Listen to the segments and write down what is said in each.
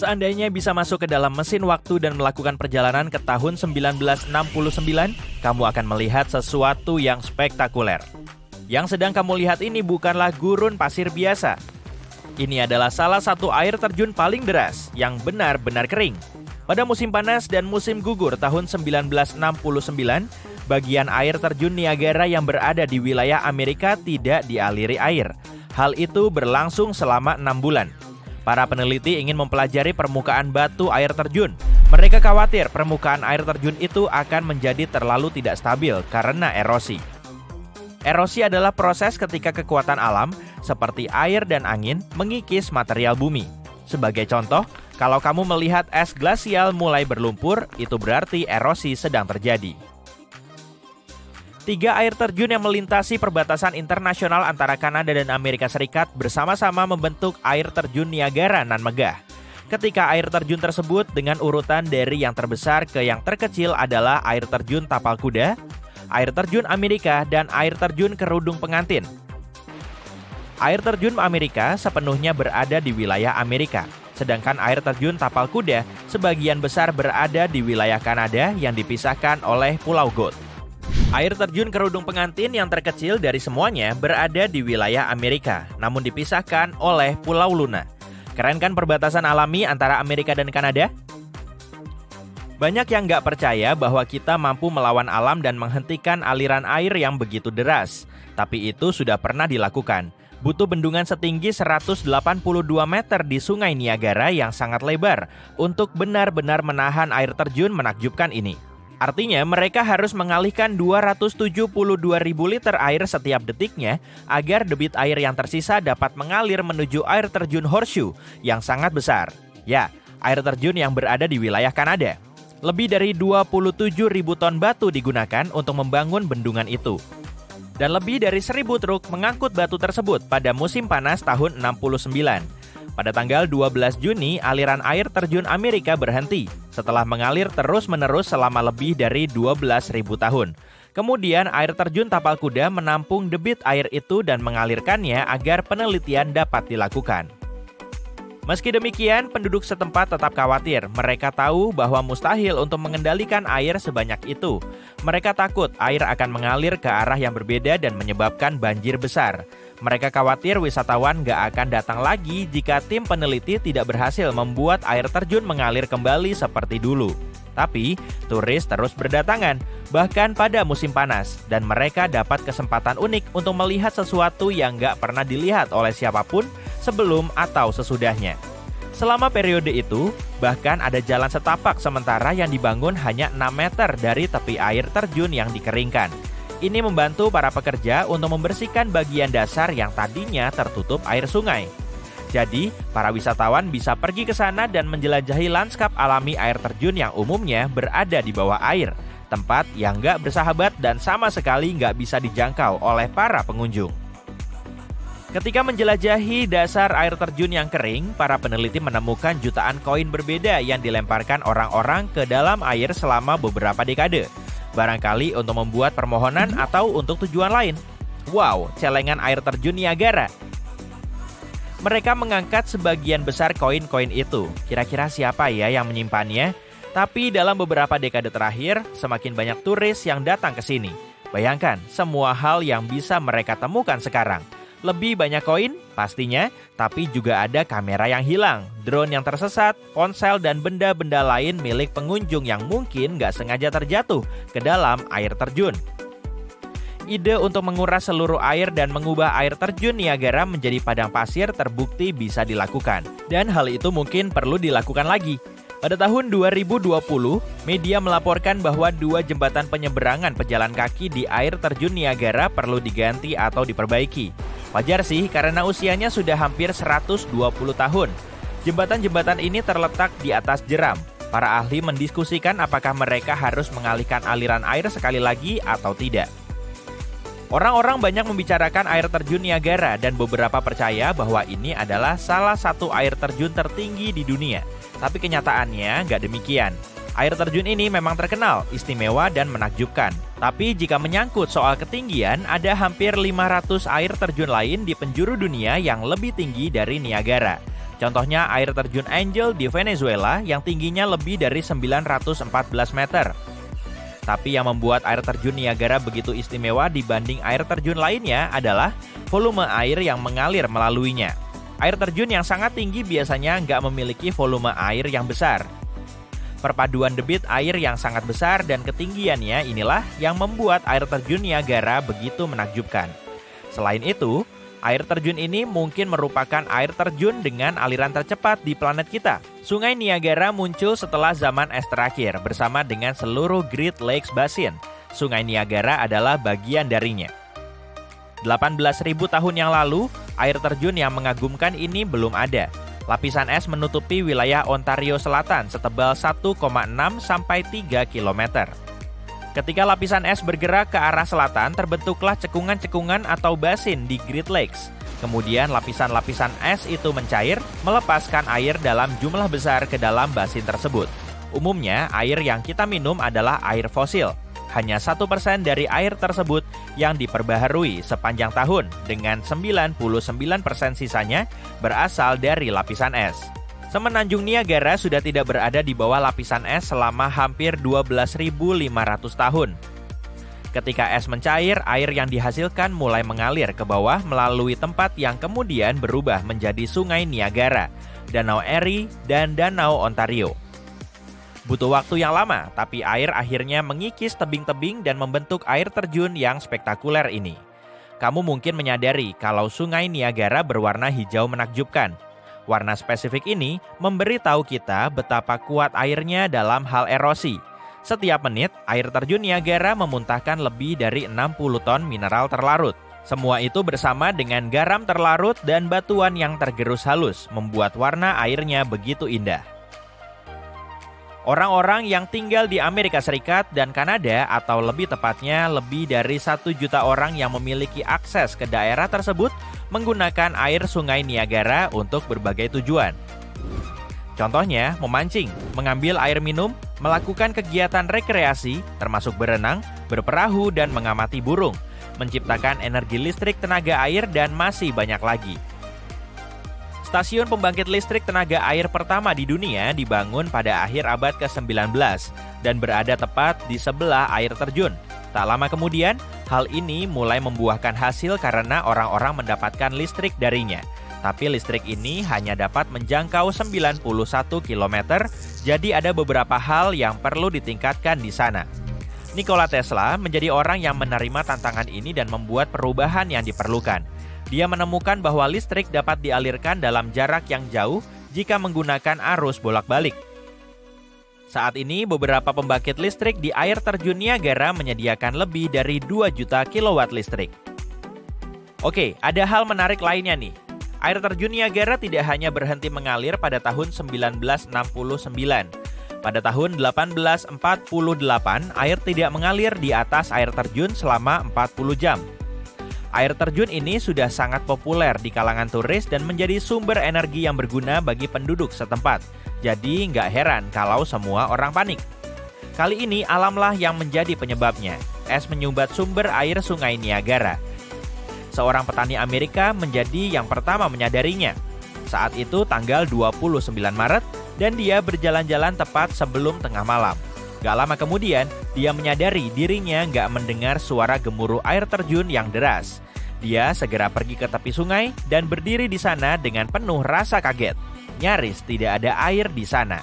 Seandainya bisa masuk ke dalam mesin waktu dan melakukan perjalanan ke tahun 1969, kamu akan melihat sesuatu yang spektakuler. Yang sedang kamu lihat ini bukanlah gurun pasir biasa. Ini adalah salah satu air terjun paling deras yang benar-benar kering. Pada musim panas dan musim gugur tahun 1969, bagian air terjun Niagara yang berada di wilayah Amerika tidak dialiri air. Hal itu berlangsung selama 6 bulan. Para peneliti ingin mempelajari permukaan batu air terjun. Mereka khawatir permukaan air terjun itu akan menjadi terlalu tidak stabil karena erosi. Erosi adalah proses ketika kekuatan alam, seperti air dan angin, mengikis material bumi. Sebagai contoh, kalau kamu melihat es glasial mulai berlumpur, itu berarti erosi sedang terjadi. 3 air terjun yang melintasi perbatasan internasional antara Kanada dan Amerika Serikat bersama-sama membentuk air terjun Niagara nan megah. Ketika air terjun tersebut dengan urutan dari yang terbesar ke yang terkecil adalah air terjun Tapal Kuda, air terjun Amerika, dan air terjun Kerudung Pengantin. Air terjun Amerika sepenuhnya berada di wilayah Amerika, sedangkan air terjun Tapal Kuda sebagian besar berada di wilayah Kanada yang dipisahkan oleh Pulau Goat. Air terjun Kerudung Pengantin yang terkecil dari semuanya berada di wilayah Amerika, namun dipisahkan oleh Pulau Luna. Keren kan perbatasan alami antara Amerika dan Kanada? Banyak yang nggak percaya bahwa kita mampu melawan alam dan menghentikan aliran air yang begitu deras. Tapi itu sudah pernah dilakukan. Butuh bendungan setinggi 182 meter di Sungai Niagara yang sangat lebar untuk benar-benar menahan air terjun menakjubkan ini. Artinya mereka harus mengalihkan 272.000 liter air setiap detiknya agar debit air yang tersisa dapat mengalir menuju air terjun Horseshoe yang sangat besar. Ya, air terjun yang berada di wilayah Kanada. Lebih dari 27.000 ton batu digunakan untuk membangun bendungan itu. Dan lebih dari 1.000 truk mengangkut batu tersebut pada musim panas tahun 69. Pada tanggal 12 Juni, aliran air terjun Amerika berhenti setelah mengalir terus-menerus selama lebih dari 12.000 tahun. Kemudian air terjun Tapal Kuda menampung debit air itu dan mengalirkannya agar penelitian dapat dilakukan. Meski demikian, penduduk setempat tetap khawatir. Mereka tahu bahwa mustahil untuk mengendalikan air sebanyak itu. Mereka takut air akan mengalir ke arah yang berbeda dan menyebabkan banjir besar. Mereka khawatir wisatawan gak akan datang lagi jika tim peneliti tidak berhasil membuat air terjun mengalir kembali seperti dulu. Tapi, turis terus berdatangan, bahkan pada musim panas, dan mereka dapat kesempatan unik untuk melihat sesuatu yang gak pernah dilihat oleh siapapun sebelum atau sesudahnya. Selama periode itu, bahkan ada jalan setapak sementara yang dibangun hanya 6 meter dari tepi air terjun yang dikeringkan. Ini membantu para pekerja untuk membersihkan bagian dasar yang tadinya tertutup air sungai. Jadi, para wisatawan bisa pergi ke sana dan menjelajahi lanskap alami air terjun yang umumnya berada di bawah air, tempat yang nggak bersahabat dan sama sekali nggak bisa dijangkau oleh para pengunjung. Ketika menjelajahi dasar air terjun yang kering, para peneliti menemukan jutaan koin berbeda yang dilemparkan orang-orang ke dalam air selama beberapa dekade. Barangkali untuk membuat permohonan atau untuk tujuan lain. Wow, celengan air terjun Niagara. Mereka mengangkat sebagian besar koin-koin itu. Kira-kira siapa ya yang menyimpannya? Tapi dalam beberapa dekade terakhir, semakin banyak turis yang datang ke sini. Bayangkan semua hal yang bisa mereka temukan sekarang. Lebih banyak koin, pastinya, tapi juga ada kamera yang hilang, drone yang tersesat, ponsel dan benda-benda lain milik pengunjung yang mungkin nggak sengaja terjatuh ke dalam air terjun. Ide untuk menguras seluruh air dan mengubah air terjun Niagara menjadi padang pasir terbukti bisa dilakukan. Dan hal itu mungkin perlu dilakukan lagi. Pada tahun 2020, media melaporkan bahwa 2 jembatan penyeberangan pejalan kaki di air terjun Niagara perlu diganti atau diperbaiki. Wajar sih karena usianya sudah hampir 120 tahun. Jembatan-jembatan ini terletak di atas jeram. Para ahli mendiskusikan apakah mereka harus mengalihkan aliran air sekali lagi atau tidak. Orang-orang banyak membicarakan air terjun Niagara dan beberapa percaya bahwa ini adalah salah satu air terjun tertinggi di dunia. Tapi kenyataannya nggak demikian. Air terjun ini memang terkenal, istimewa dan menakjubkan. Tapi jika menyangkut soal ketinggian, ada hampir 500 air terjun lain di penjuru dunia yang lebih tinggi dari Niagara. Contohnya air terjun Angel di Venezuela yang tingginya lebih dari 914 meter. Tapi yang membuat air terjun Niagara begitu istimewa dibanding air terjun lainnya adalah volume air yang mengalir melaluinya. Air terjun yang sangat tinggi biasanya nggak memiliki volume air yang besar. Perpaduan debit air yang sangat besar dan ketinggiannya inilah yang membuat air terjun Niagara begitu menakjubkan. Selain itu, air terjun ini mungkin merupakan air terjun dengan aliran tercepat di planet kita. Sungai Niagara muncul setelah zaman es terakhir bersama dengan seluruh Great Lakes Basin. Sungai Niagara adalah bagian darinya. 18.000 tahun yang lalu, air terjun yang mengagumkan ini belum ada. Lapisan es menutupi wilayah Ontario Selatan setebal 1,6 sampai 3 km. Ketika lapisan es bergerak ke arah selatan, terbentuklah cekungan-cekungan atau basin di Great Lakes. Kemudian lapisan-lapisan es itu mencair, melepaskan air dalam jumlah besar ke dalam basin tersebut. Umumnya, air yang kita minum adalah air fosil. Hanya 1% dari air tersebut yang diperbaharui sepanjang tahun, dengan 99% sisanya berasal dari lapisan es. Semenanjung Niagara sudah tidak berada di bawah lapisan es selama hampir 12.500 tahun. Ketika es mencair, air yang dihasilkan mulai mengalir ke bawah melalui tempat yang kemudian berubah menjadi Sungai Niagara, Danau Erie, dan Danau Ontario. Butuh waktu yang lama, tapi air akhirnya mengikis tebing-tebing dan membentuk air terjun yang spektakuler ini. Kamu mungkin menyadari kalau Sungai Niagara berwarna hijau menakjubkan. Warna spesifik ini memberitahu kita betapa kuat airnya dalam hal erosi. Setiap menit, air terjun Niagara memuntahkan lebih dari 60 ton mineral terlarut. Semua itu bersama dengan garam terlarut dan batuan yang tergerus halus, membuat warna airnya begitu indah. Orang-orang yang tinggal di Amerika Serikat dan Kanada, atau lebih tepatnya lebih dari 1 juta orang yang memiliki akses ke daerah tersebut, menggunakan air Sungai Niagara untuk berbagai tujuan. Contohnya, memancing, mengambil air minum, melakukan kegiatan rekreasi, termasuk berenang, berperahu, dan mengamati burung, menciptakan energi listrik tenaga air, dan masih banyak lagi. Stasiun pembangkit listrik tenaga air pertama di dunia dibangun pada akhir abad ke-19 dan berada tepat di sebelah air terjun. Tak lama kemudian, hal ini mulai membuahkan hasil karena orang-orang mendapatkan listrik darinya. Tapi listrik ini hanya dapat menjangkau 91 km, jadi ada beberapa hal yang perlu ditingkatkan di sana. Nikola Tesla menjadi orang yang menerima tantangan ini dan membuat perubahan yang diperlukan. Dia menemukan bahwa listrik dapat dialirkan dalam jarak yang jauh jika menggunakan arus bolak-balik. Saat ini, beberapa pembangkit listrik di air terjun Niagara menyediakan lebih dari 2 juta kilowatt listrik. Oke, ada hal menarik lainnya nih. Air terjun Niagara tidak hanya berhenti mengalir pada tahun 1969. Pada tahun 1848, air tidak mengalir di atas air terjun selama 40 jam. Air terjun ini sudah sangat populer di kalangan turis dan menjadi sumber energi yang berguna bagi penduduk setempat. Jadi nggak heran kalau semua orang panik. Kali ini alamlah yang menjadi penyebabnya. Es menyumbat sumber air Sungai Niagara. Seorang petani Amerika menjadi yang pertama menyadarinya. Saat itu tanggal 29 Maret dan dia berjalan-jalan tepat sebelum tengah malam. Gak lama kemudian, dia menyadari dirinya gak mendengar suara gemuruh air terjun yang deras. Dia segera pergi ke tepi sungai dan berdiri di sana dengan penuh rasa kaget. Nyaris tidak ada air di sana.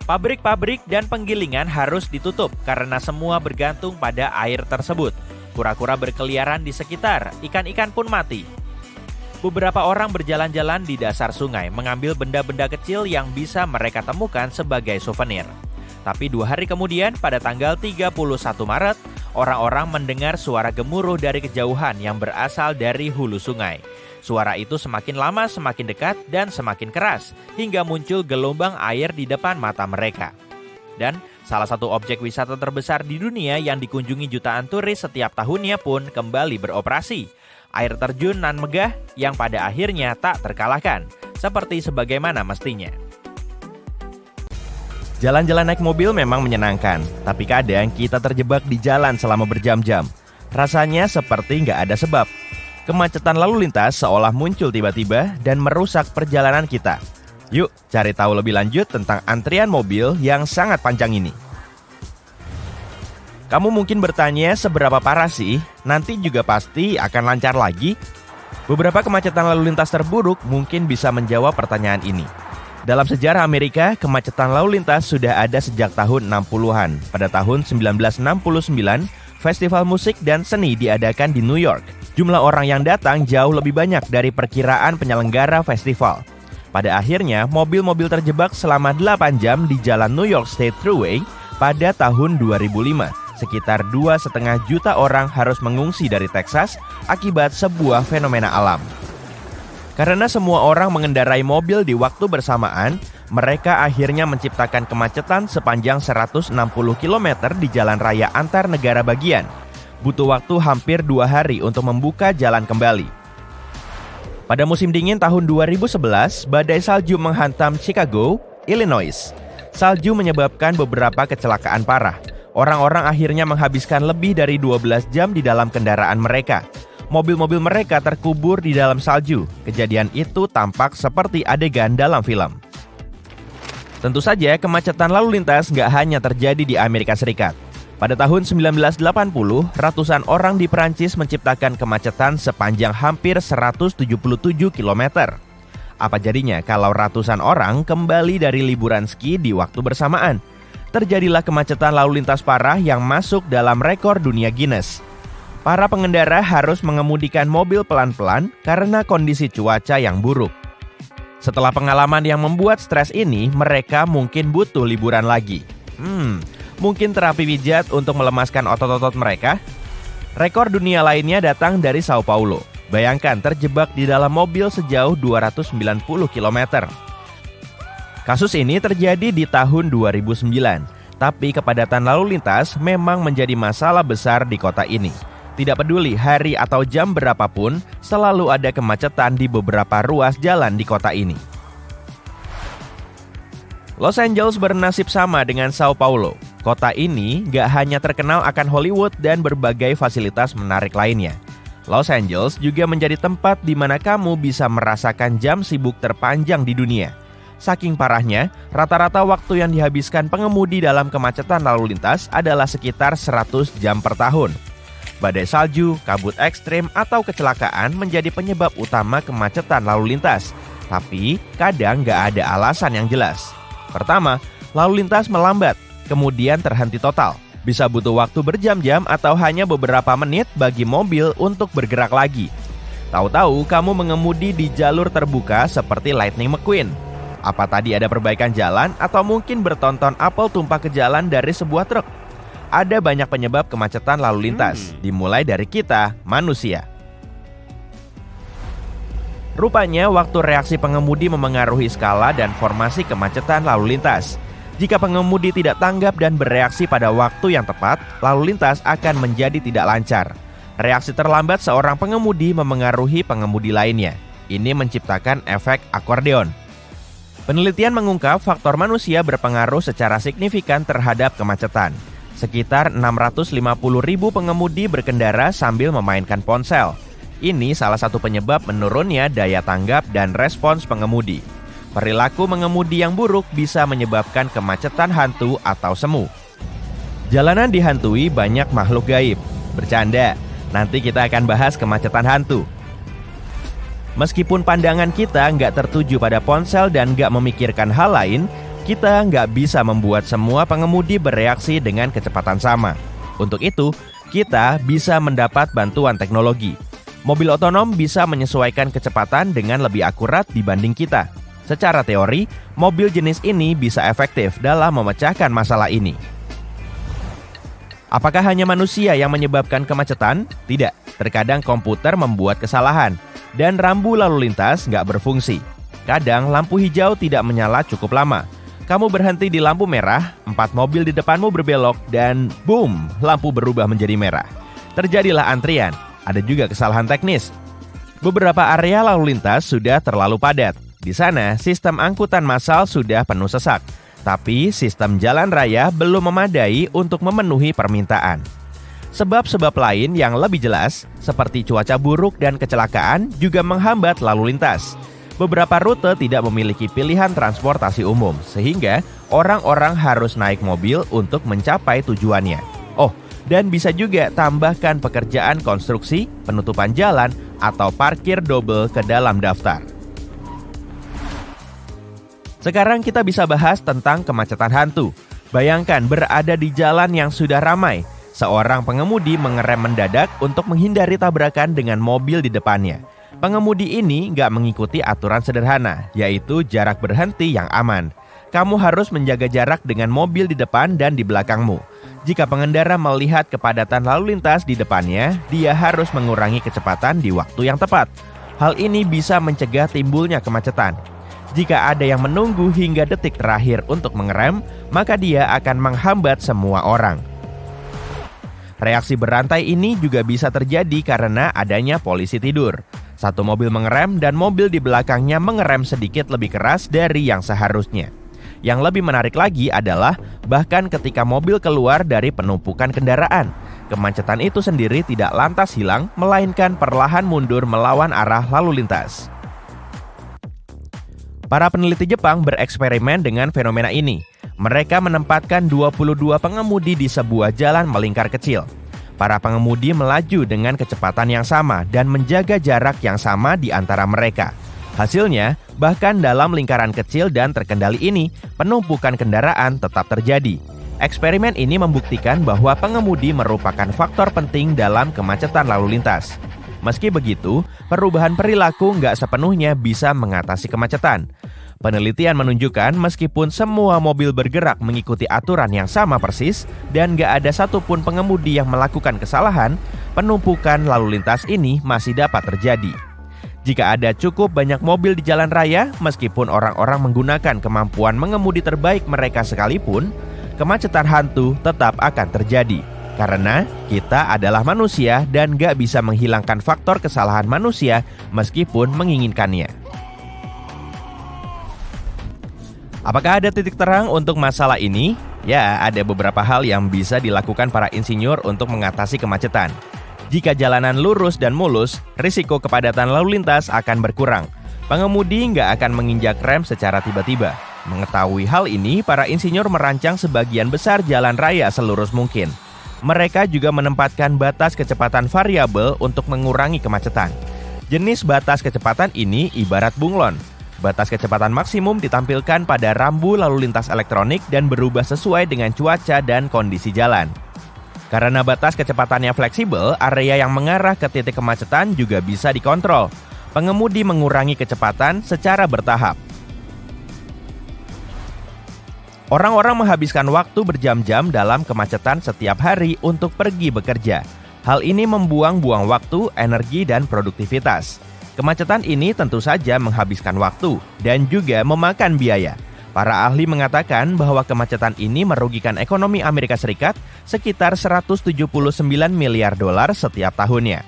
Pabrik-pabrik dan penggilingan harus ditutup karena semua bergantung pada air tersebut. Kura-kura berkeliaran di sekitar, ikan-ikan pun mati. Beberapa orang berjalan-jalan di dasar sungai, mengambil benda-benda kecil yang bisa mereka temukan sebagai souvenir. Tapi 2 hari kemudian, pada tanggal 31 Maret, orang-orang mendengar suara gemuruh dari kejauhan yang berasal dari hulu sungai. Suara itu semakin lama semakin dekat dan semakin keras, hingga muncul gelombang air di depan mata mereka. Dan salah satu objek wisata terbesar di dunia yang dikunjungi jutaan turis setiap tahunnya pun kembali beroperasi. Air terjun nan megah yang pada akhirnya tak terkalahkan, seperti sebagaimana mestinya. Jalan-jalan naik mobil memang menyenangkan, tapi kadang kita terjebak di jalan selama berjam-jam. Rasanya seperti nggak ada sebab. Kemacetan lalu lintas seolah muncul tiba-tiba dan merusak perjalanan kita. Yuk, cari tahu lebih lanjut tentang antrian mobil yang sangat panjang ini. Kamu mungkin bertanya seberapa parah sih? Nanti juga pasti akan lancar lagi? Beberapa kemacetan lalu lintas terburuk mungkin bisa menjawab pertanyaan ini. Dalam sejarah Amerika, kemacetan lalu lintas sudah ada sejak tahun 60-an. Pada tahun 1969, festival musik dan seni diadakan di New York. Jumlah orang yang datang jauh lebih banyak dari perkiraan penyelenggara festival. Pada akhirnya, mobil-mobil terjebak selama 8 jam di jalan New York State Thruway pada tahun 2005. Sekitar 2,5 juta orang harus mengungsi dari Texas akibat sebuah fenomena alam. Karena semua orang mengendarai mobil di waktu bersamaan, mereka akhirnya menciptakan kemacetan sepanjang 160 km di jalan raya antar negara bagian. Butuh waktu hampir 2 hari untuk membuka jalan kembali. Pada musim dingin tahun 2011, badai salju menghantam Chicago, Illinois. Salju menyebabkan beberapa kecelakaan parah. Orang-orang akhirnya menghabiskan lebih dari 12 jam di dalam kendaraan mereka. Mobil-mobil mereka terkubur di dalam salju. Kejadian itu tampak seperti adegan dalam film. Tentu saja, kemacetan lalu lintas nggak hanya terjadi di Amerika Serikat. Pada tahun 1980, ratusan orang di Perancis menciptakan kemacetan sepanjang hampir 177 km. Apa jadinya kalau ratusan orang kembali dari liburan ski di waktu bersamaan? Terjadilah kemacetan lalu lintas parah yang masuk dalam rekor dunia Guinness. Para pengendara harus mengemudikan mobil pelan-pelan karena kondisi cuaca yang buruk. Setelah pengalaman yang membuat stres ini, mereka mungkin butuh liburan lagi. Mungkin terapi pijat untuk melemaskan otot-otot mereka? Rekor dunia lainnya datang dari Sao Paulo. Bayangkan terjebak di dalam mobil sejauh 290 km. Kasus ini terjadi di tahun 2009, tapi kepadatan lalu lintas memang menjadi masalah besar di kota ini. Tidak peduli hari atau jam berapapun, selalu ada kemacetan di beberapa ruas jalan di kota ini. Los Angeles bernasib sama dengan Sao Paulo. Kota ini gak hanya terkenal akan Hollywood dan berbagai fasilitas menarik lainnya. Los Angeles juga menjadi tempat di mana kamu bisa merasakan jam sibuk terpanjang di dunia. Saking parahnya, rata-rata waktu yang dihabiskan pengemudi dalam kemacetan lalu lintas adalah sekitar 100 jam per tahun. Badai salju, kabut ekstrim, atau kecelakaan menjadi penyebab utama kemacetan lalu lintas. Tapi, kadang gak ada alasan yang jelas. Pertama, lalu lintas melambat, kemudian terhenti total. Bisa butuh waktu berjam-jam atau hanya beberapa menit bagi mobil untuk bergerak lagi. Tahu-tahu kamu mengemudi di jalur terbuka seperti Lightning McQueen. Apa tadi ada perbaikan jalan atau mungkin bertonton apel tumpah ke jalan dari sebuah truk? Ada banyak penyebab kemacetan lalu lintas, dimulai dari kita, manusia. Rupanya waktu reaksi pengemudi memengaruhi skala dan formasi kemacetan lalu lintas. Jika pengemudi tidak tanggap dan bereaksi pada waktu yang tepat, lalu lintas akan menjadi tidak lancar. Reaksi terlambat seorang pengemudi memengaruhi pengemudi lainnya. Ini menciptakan efek akordeon. Penelitian mengungkap faktor manusia berpengaruh secara signifikan terhadap kemacetan. Sekitar 650.000 pengemudi berkendara sambil memainkan ponsel. Ini salah satu penyebab menurunnya daya tanggap dan respons pengemudi. Perilaku mengemudi yang buruk bisa menyebabkan kemacetan hantu atau semu. Jalanan dihantui banyak makhluk gaib. Bercanda, nanti kita akan bahas kemacetan hantu. Meskipun pandangan kita nggak tertuju pada ponsel dan nggak memikirkan hal lain, kita nggak bisa membuat semua pengemudi bereaksi dengan kecepatan sama. Untuk itu, kita bisa mendapat bantuan teknologi. Mobil otonom bisa menyesuaikan kecepatan dengan lebih akurat dibanding kita. Secara teori, mobil jenis ini bisa efektif dalam memecahkan masalah ini. Apakah hanya manusia yang menyebabkan kemacetan? Tidak, terkadang komputer membuat kesalahan dan rambu lalu lintas nggak berfungsi. Kadang lampu hijau tidak menyala cukup lama. Kamu berhenti di lampu merah, 4 mobil di depanmu berbelok dan boom, lampu berubah menjadi merah. Terjadilah antrian. Ada juga kesalahan teknis. Beberapa area lalu lintas sudah terlalu padat. Di sana, sistem angkutan massal sudah penuh sesak. Tapi sistem jalan raya belum memadai untuk memenuhi permintaan. Sebab-sebab lain yang lebih jelas, seperti cuaca buruk dan kecelakaan, juga menghambat lalu lintas. Beberapa rute tidak memiliki pilihan transportasi umum, sehingga orang-orang harus naik mobil untuk mencapai tujuannya. Oh, dan bisa juga tambahkan pekerjaan konstruksi, penutupan jalan, atau parkir double ke dalam daftar. Sekarang kita bisa bahas tentang kemacetan hantu. Bayangkan berada di jalan yang sudah ramai. Seorang pengemudi mengerem mendadak untuk menghindari tabrakan dengan mobil di depannya. Pengemudi ini nggak mengikuti aturan sederhana, yaitu jarak berhenti yang aman. Kamu harus menjaga jarak dengan mobil di depan dan di belakangmu. Jika pengendara melihat kepadatan lalu lintas di depannya, dia harus mengurangi kecepatan di waktu yang tepat. Hal ini bisa mencegah timbulnya kemacetan. Jika ada yang menunggu hingga detik terakhir untuk mengerem, maka dia akan menghambat semua orang. Reaksi berantai ini juga bisa terjadi karena adanya polisi tidur. Satu mobil mengerem dan mobil di belakangnya mengerem sedikit lebih keras dari yang seharusnya. Yang lebih menarik lagi adalah bahkan ketika mobil keluar dari penumpukan kendaraan, kemacetan itu sendiri tidak lantas hilang, melainkan perlahan mundur melawan arah lalu lintas. Para peneliti Jepang bereksperimen dengan fenomena ini. Mereka menempatkan 22 pengemudi di sebuah jalan melingkar kecil. Para pengemudi melaju dengan kecepatan yang sama dan menjaga jarak yang sama di antara mereka. Hasilnya, bahkan dalam lingkaran kecil dan terkendali ini, penumpukan kendaraan tetap terjadi. Eksperimen ini membuktikan bahwa pengemudi merupakan faktor penting dalam kemacetan lalu lintas. Meski begitu, perubahan perilaku nggak sepenuhnya bisa mengatasi kemacetan. Penelitian menunjukkan meskipun semua mobil bergerak mengikuti aturan yang sama persis dan nggak ada satupun pengemudi yang melakukan kesalahan, penumpukan lalu lintas ini masih dapat terjadi. Jika ada cukup banyak mobil di jalan raya, meskipun orang-orang menggunakan kemampuan mengemudi terbaik mereka sekalipun, kemacetan hantu tetap akan terjadi. Karena kita adalah manusia dan nggak bisa menghilangkan faktor kesalahan manusia meskipun menginginkannya. Apakah ada titik terang untuk masalah ini? Ya, ada beberapa hal yang bisa dilakukan para insinyur untuk mengatasi kemacetan. Jika jalanan lurus dan mulus, risiko kepadatan lalu lintas akan berkurang. Pengemudi nggak akan menginjak rem secara tiba-tiba. Mengetahui hal ini, para insinyur merancang sebagian besar jalan raya selurus mungkin. Mereka juga menempatkan batas kecepatan variabel untuk mengurangi kemacetan. Jenis batas kecepatan ini ibarat bunglon. Batas kecepatan maksimum ditampilkan pada rambu lalu lintas elektronik dan berubah sesuai dengan cuaca dan kondisi jalan. Karena batas kecepatannya fleksibel, area yang mengarah ke titik kemacetan juga bisa dikontrol. Pengemudi mengurangi kecepatan secara bertahap. Orang-orang menghabiskan waktu berjam-jam dalam kemacetan setiap hari untuk pergi bekerja. Hal ini membuang-buang waktu, energi, dan produktivitas. Kemacetan ini tentu saja menghabiskan waktu dan juga memakan biaya. Para ahli mengatakan bahwa kemacetan ini merugikan ekonomi Amerika Serikat sekitar 179 miliar dolar setiap tahunnya.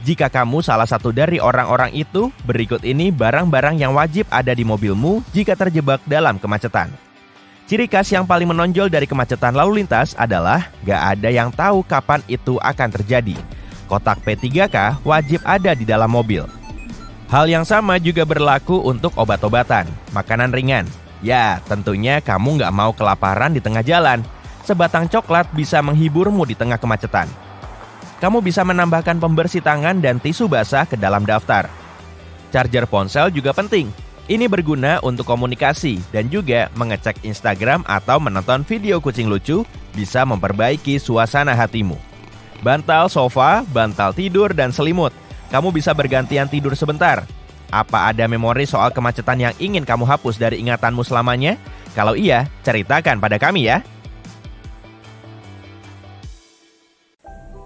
Jika kamu salah satu dari orang-orang itu, berikut ini barang-barang yang wajib ada di mobilmu jika terjebak dalam kemacetan. Ciri khas yang paling menonjol dari kemacetan lalu lintas adalah gak ada yang tahu kapan itu akan terjadi. Kotak P3K wajib ada di dalam mobil. Hal yang sama juga berlaku untuk obat-obatan, makanan ringan. Ya, tentunya kamu nggak mau kelaparan di tengah jalan. Sebatang coklat bisa menghiburmu di tengah kemacetan. Kamu bisa menambahkan pembersih tangan dan tisu basah ke dalam daftar. Charger ponsel juga penting. Ini berguna untuk komunikasi dan juga mengecek Instagram atau menonton video kucing lucu bisa memperbaiki suasana hatimu. Bantal sofa, bantal tidur, dan selimut. Kamu bisa bergantian tidur sebentar. Apa ada memori soal kemacetan yang ingin kamu hapus dari ingatanmu selamanya? Kalau iya, ceritakan pada kami ya.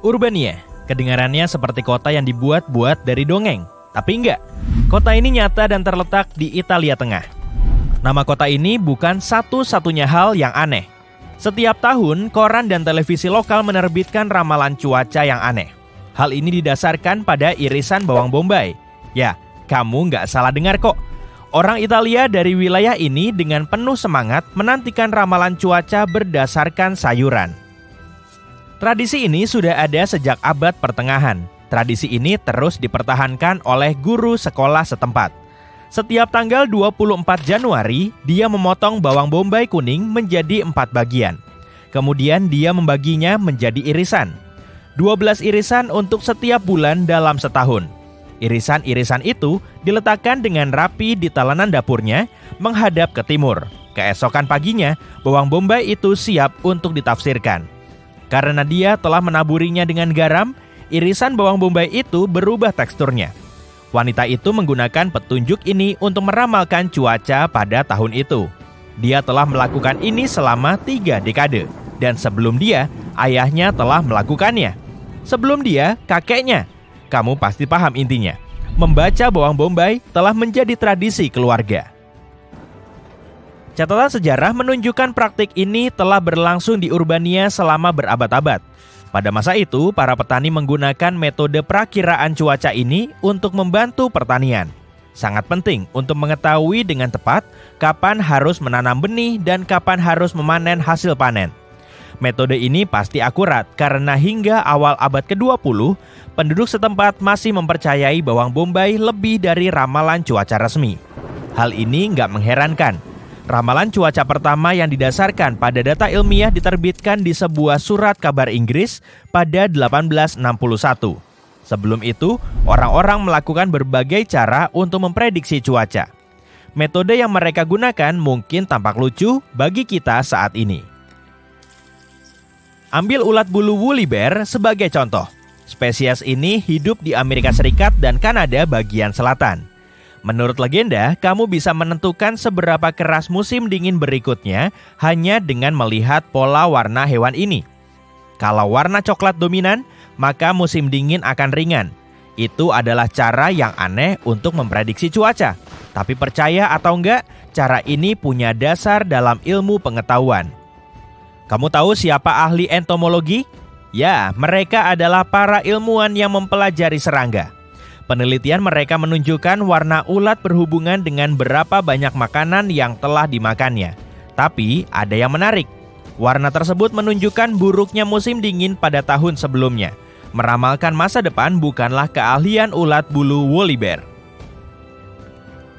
Urbania, kedengarannya seperti kota yang dibuat-buat dari dongeng. Tapi enggak, kota ini nyata dan terletak di Italia Tengah. Nama kota ini bukan satu-satunya hal yang aneh. Setiap tahun, koran dan televisi lokal menerbitkan ramalan cuaca yang aneh. Hal ini didasarkan pada irisan bawang bombay. Ya, kamu nggak salah dengar kok. Orang Italia dari wilayah ini dengan penuh semangat menantikan ramalan cuaca berdasarkan sayuran. Tradisi ini sudah ada sejak abad pertengahan. Tradisi ini terus dipertahankan oleh guru sekolah setempat. Setiap tanggal 24 Januari, dia memotong bawang bombay kuning menjadi 4 bagian. Kemudian dia membaginya menjadi irisan. 12 irisan untuk setiap bulan dalam setahun. Irisan-irisan itu diletakkan dengan rapi di telanan dapurnya menghadap ke timur. Keesokan paginya, bawang bombay itu siap untuk ditafsirkan. Karena dia telah menaburinya dengan garam, irisan bawang bombay itu berubah teksturnya. Wanita itu menggunakan petunjuk ini untuk meramalkan cuaca pada tahun itu. Dia telah melakukan ini selama 3 dekade. Dan sebelum dia, ayahnya telah melakukannya. Sebelum dia, kakeknya. Kamu pasti paham intinya. Membaca bawang bombay telah menjadi tradisi keluarga. Catatan sejarah menunjukkan praktik ini telah berlangsung di Urbania selama berabad-abad. Pada masa itu, para petani menggunakan metode perakiraan cuaca ini untuk membantu pertanian. Sangat penting untuk mengetahui dengan tepat kapan harus menanam benih dan kapan harus memanen hasil panen. Metode ini pasti akurat karena hingga awal abad ke-20, penduduk setempat masih mempercayai bawang bombay lebih dari ramalan cuaca resmi. Hal ini nggak mengherankan. Ramalan cuaca pertama yang didasarkan pada data ilmiah diterbitkan di sebuah surat kabar Inggris pada 1861. Sebelum itu, orang-orang melakukan berbagai cara untuk memprediksi cuaca. Metode yang mereka gunakan mungkin tampak lucu bagi kita saat ini. Ambil ulat bulu woolly bear sebagai contoh. Spesies ini hidup di Amerika Serikat dan Kanada bagian selatan. Menurut legenda, kamu bisa menentukan seberapa keras musim dingin berikutnya hanya dengan melihat pola warna hewan ini. Kalau warna coklat dominan, maka musim dingin akan ringan. Itu adalah cara yang aneh untuk memprediksi cuaca. Tapi percaya atau enggak, cara ini punya dasar dalam ilmu pengetahuan. Kamu tahu siapa ahli entomologi? Ya, mereka adalah para ilmuwan yang mempelajari serangga. Penelitian mereka menunjukkan warna ulat berhubungan dengan berapa banyak makanan yang telah dimakannya. Tapi ada yang menarik. Warna tersebut menunjukkan buruknya musim dingin pada tahun sebelumnya. Meramalkan masa depan bukanlah keahlian ulat bulu woolly bear.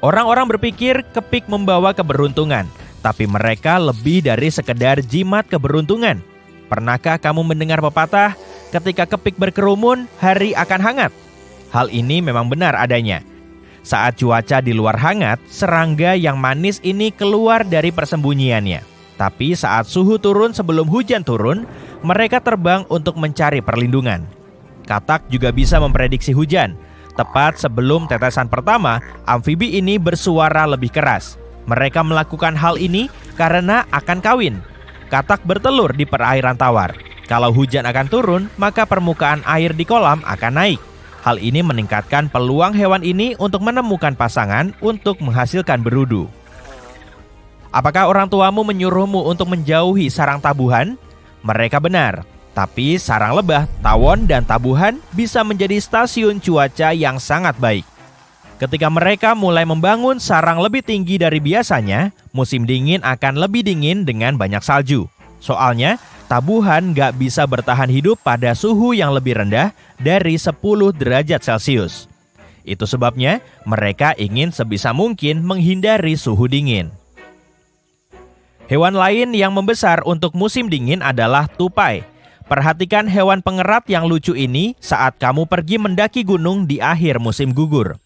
Orang-orang berpikir kepik membawa keberuntungan, tapi mereka lebih dari sekedar jimat keberuntungan. Pernahkah kamu mendengar pepatah, ketika kepik berkerumun, hari akan hangat? Hal ini memang benar adanya. Saat cuaca di luar hangat, serangga yang manis ini keluar dari persembunyiannya. Tapi saat suhu turun sebelum hujan turun, mereka terbang untuk mencari perlindungan. Katak juga bisa memprediksi hujan. Tepat sebelum tetesan pertama, amfibi ini bersuara lebih keras. Mereka melakukan hal ini karena akan kawin. Katak bertelur di perairan tawar. Kalau hujan akan turun, maka permukaan air di kolam akan naik. Hal ini meningkatkan peluang hewan ini untuk menemukan pasangan untuk menghasilkan berudu. Apakah orang tuamu menyuruhmu untuk menjauhi sarang tabuhan? Mereka benar, tapi sarang lebah, tawon, dan tabuhan bisa menjadi stasiun cuaca yang sangat baik. Ketika mereka mulai membangun sarang lebih tinggi dari biasanya, musim dingin akan lebih dingin dengan banyak salju. Soalnya, tabuhan nggak bisa bertahan hidup pada suhu yang lebih rendah dari 10 derajat Celcius. Itu sebabnya mereka ingin sebisa mungkin menghindari suhu dingin. Hewan lain yang membesar untuk musim dingin adalah tupai. Perhatikan hewan pengerat yang lucu ini saat kamu pergi mendaki gunung di akhir musim gugur.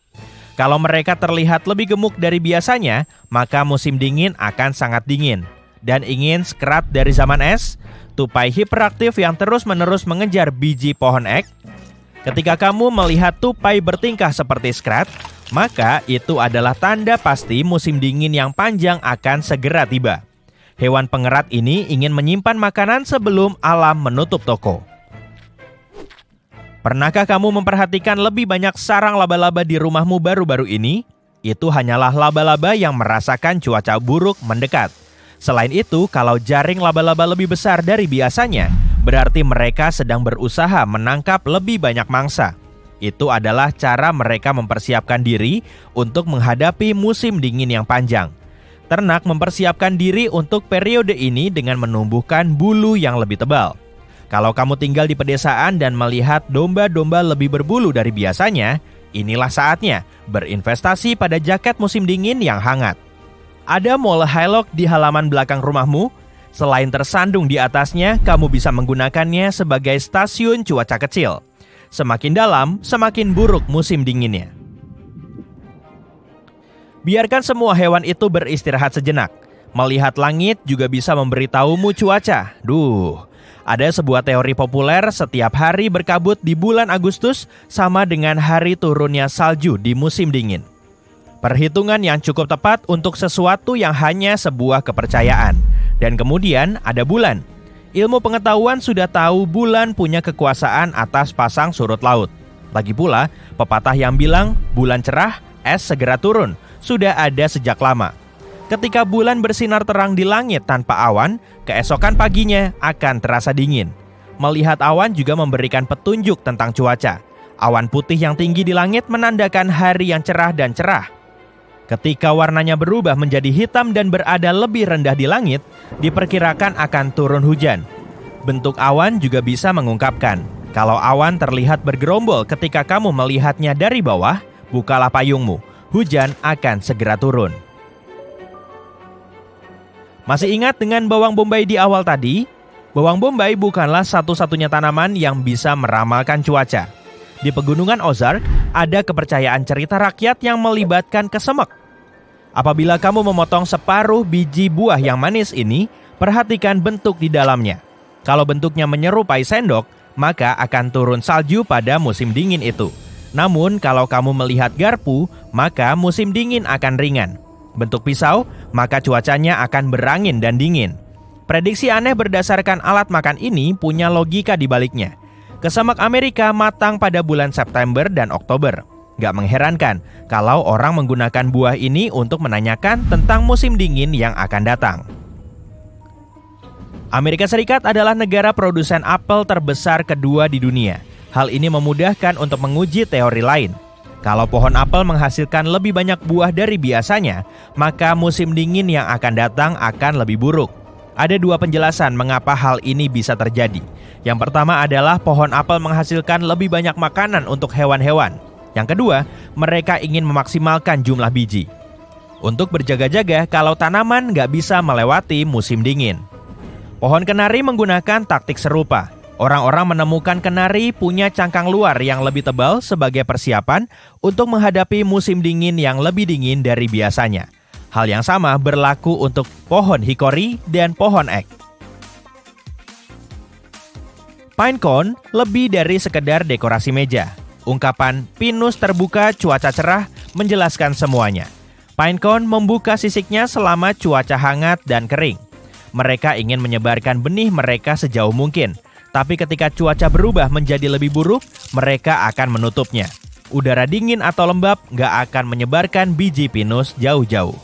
Kalau mereka terlihat lebih gemuk dari biasanya, maka musim dingin akan sangat dingin. Dan ingin skrat dari zaman es, tupai hiperaktif yang terus-menerus mengejar biji pohon ek. Ketika kamu melihat tupai bertingkah seperti skrat, maka itu adalah tanda pasti musim dingin yang panjang akan segera tiba. Hewan pengerat ini ingin menyimpan makanan sebelum alam menutup toko. Pernahkah kamu memperhatikan lebih banyak sarang laba-laba di rumahmu baru-baru ini? Itu hanyalah laba-laba yang merasakan cuaca buruk mendekat. Selain itu, kalau jaring laba-laba lebih besar dari biasanya, berarti mereka sedang berusaha menangkap lebih banyak mangsa. Itu adalah cara mereka mempersiapkan diri untuk menghadapi musim dingin yang panjang. Ternak mempersiapkan diri untuk periode ini dengan menumbuhkan bulu yang lebih tebal. Kalau kamu tinggal di pedesaan dan melihat domba-domba lebih berbulu dari biasanya, inilah saatnya berinvestasi pada jaket musim dingin yang hangat. Ada Mall Hillock di halaman belakang rumahmu. Selain tersandung di atasnya, kamu bisa menggunakannya sebagai stasiun cuaca kecil. Semakin dalam, semakin buruk musim dinginnya. Biarkan semua hewan itu beristirahat sejenak. Melihat langit juga bisa memberitahumu cuaca. Ada sebuah teori populer setiap hari berkabut di bulan Agustus sama dengan hari turunnya salju di musim dingin. Perhitungan yang cukup tepat untuk sesuatu yang hanya sebuah kepercayaan. Dan kemudian ada bulan. Ilmu pengetahuan sudah tahu bulan punya kekuasaan atas pasang surut laut. Lagi pula, pepatah yang bilang bulan cerah, es segera turun, sudah ada sejak lama. Ketika bulan bersinar terang di langit tanpa awan, keesokan paginya akan terasa dingin. Melihat awan juga memberikan petunjuk tentang cuaca. Awan putih yang tinggi di langit menandakan hari yang cerah dan cerah. Ketika warnanya berubah menjadi hitam dan berada lebih rendah di langit, diperkirakan akan turun hujan. Bentuk awan juga bisa mengungkapkan. Kalau awan terlihat bergerombol ketika kamu melihatnya dari bawah, bukalah payungmu. Hujan akan segera turun. Masih ingat dengan bawang bombay di awal tadi? Bawang bombay bukanlah satu-satunya tanaman yang bisa meramalkan cuaca. Di pegunungan Ozark, ada kepercayaan cerita rakyat yang melibatkan kesemek. Apabila kamu memotong separuh biji buah yang manis ini, perhatikan bentuk di dalamnya. Kalau bentuknya menyerupai sendok, maka akan turun salju pada musim dingin itu. Namun, kalau kamu melihat garpu, maka musim dingin akan ringan. Bentuk pisau, maka cuacanya akan berangin dan dingin. Prediksi aneh berdasarkan alat makan ini punya logika di baliknya. Kesemek Amerika matang pada bulan September dan Oktober. Gak mengherankan kalau orang menggunakan buah ini untuk menanyakan tentang musim dingin yang akan datang. Amerika Serikat adalah negara produsen apel terbesar kedua di dunia. Hal ini memudahkan untuk menguji teori lain. Kalau pohon apel menghasilkan lebih banyak buah dari biasanya, maka musim dingin yang akan datang akan lebih buruk. Ada dua penjelasan mengapa hal ini bisa terjadi. Yang pertama adalah pohon apel menghasilkan lebih banyak makanan untuk hewan-hewan. Yang kedua, mereka ingin memaksimalkan jumlah biji. Untuk berjaga-jaga kalau tanaman nggak bisa melewati musim dingin. Pohon kenari menggunakan taktik serupa. Orang-orang menemukan kenari punya cangkang luar yang lebih tebal sebagai persiapan untuk menghadapi musim dingin yang lebih dingin dari biasanya. Hal yang sama berlaku untuk pohon hickory dan pohon ek. Pine cone lebih dari sekedar dekorasi meja. Ungkapan pinus terbuka cuaca cerah menjelaskan semuanya. Pine cone membuka sisiknya selama cuaca hangat dan kering. Mereka ingin menyebarkan benih mereka sejauh mungkin. Tapi ketika cuaca berubah menjadi lebih buruk, mereka akan menutupnya. Udara dingin atau lembab nggak akan menyebarkan biji pinus jauh-jauh.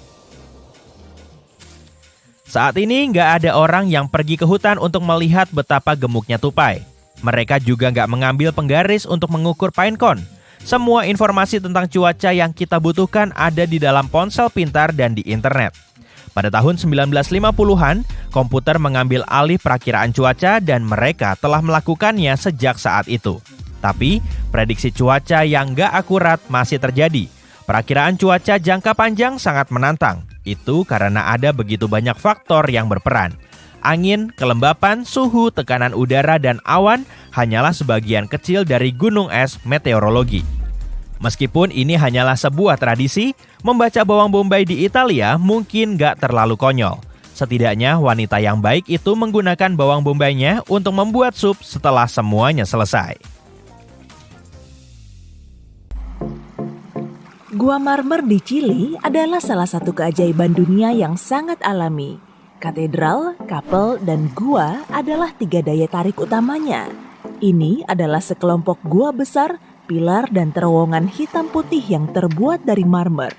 Saat ini nggak ada orang yang pergi ke hutan untuk melihat betapa gemuknya tupai. Mereka juga nggak mengambil penggaris untuk mengukur pine cone. Semua informasi tentang cuaca yang kita butuhkan ada di dalam ponsel pintar dan di internet. Pada tahun 1950-an, komputer mengambil alih perakiraan cuaca dan mereka telah melakukannya sejak saat itu. Tapi, prediksi cuaca yang nggak akurat masih terjadi. Perakiraan cuaca jangka panjang sangat menantang. Itu karena ada begitu banyak faktor yang berperan. Angin, kelembapan, suhu, tekanan udara, dan awan hanyalah sebagian kecil dari gunung es meteorologi. Meskipun ini hanyalah sebuah tradisi, membaca bawang bombay di Italia mungkin gak terlalu konyol. Setidaknya wanita yang baik itu menggunakan bawang bombaynya untuk membuat sup setelah semuanya selesai. Gua Marmer di Chili adalah salah satu keajaiban dunia yang sangat alami. Katedral, kapel, dan gua adalah 3 daya tarik utamanya. Ini adalah sekelompok gua besar, pilar dan terowongan hitam putih yang terbuat dari marmer.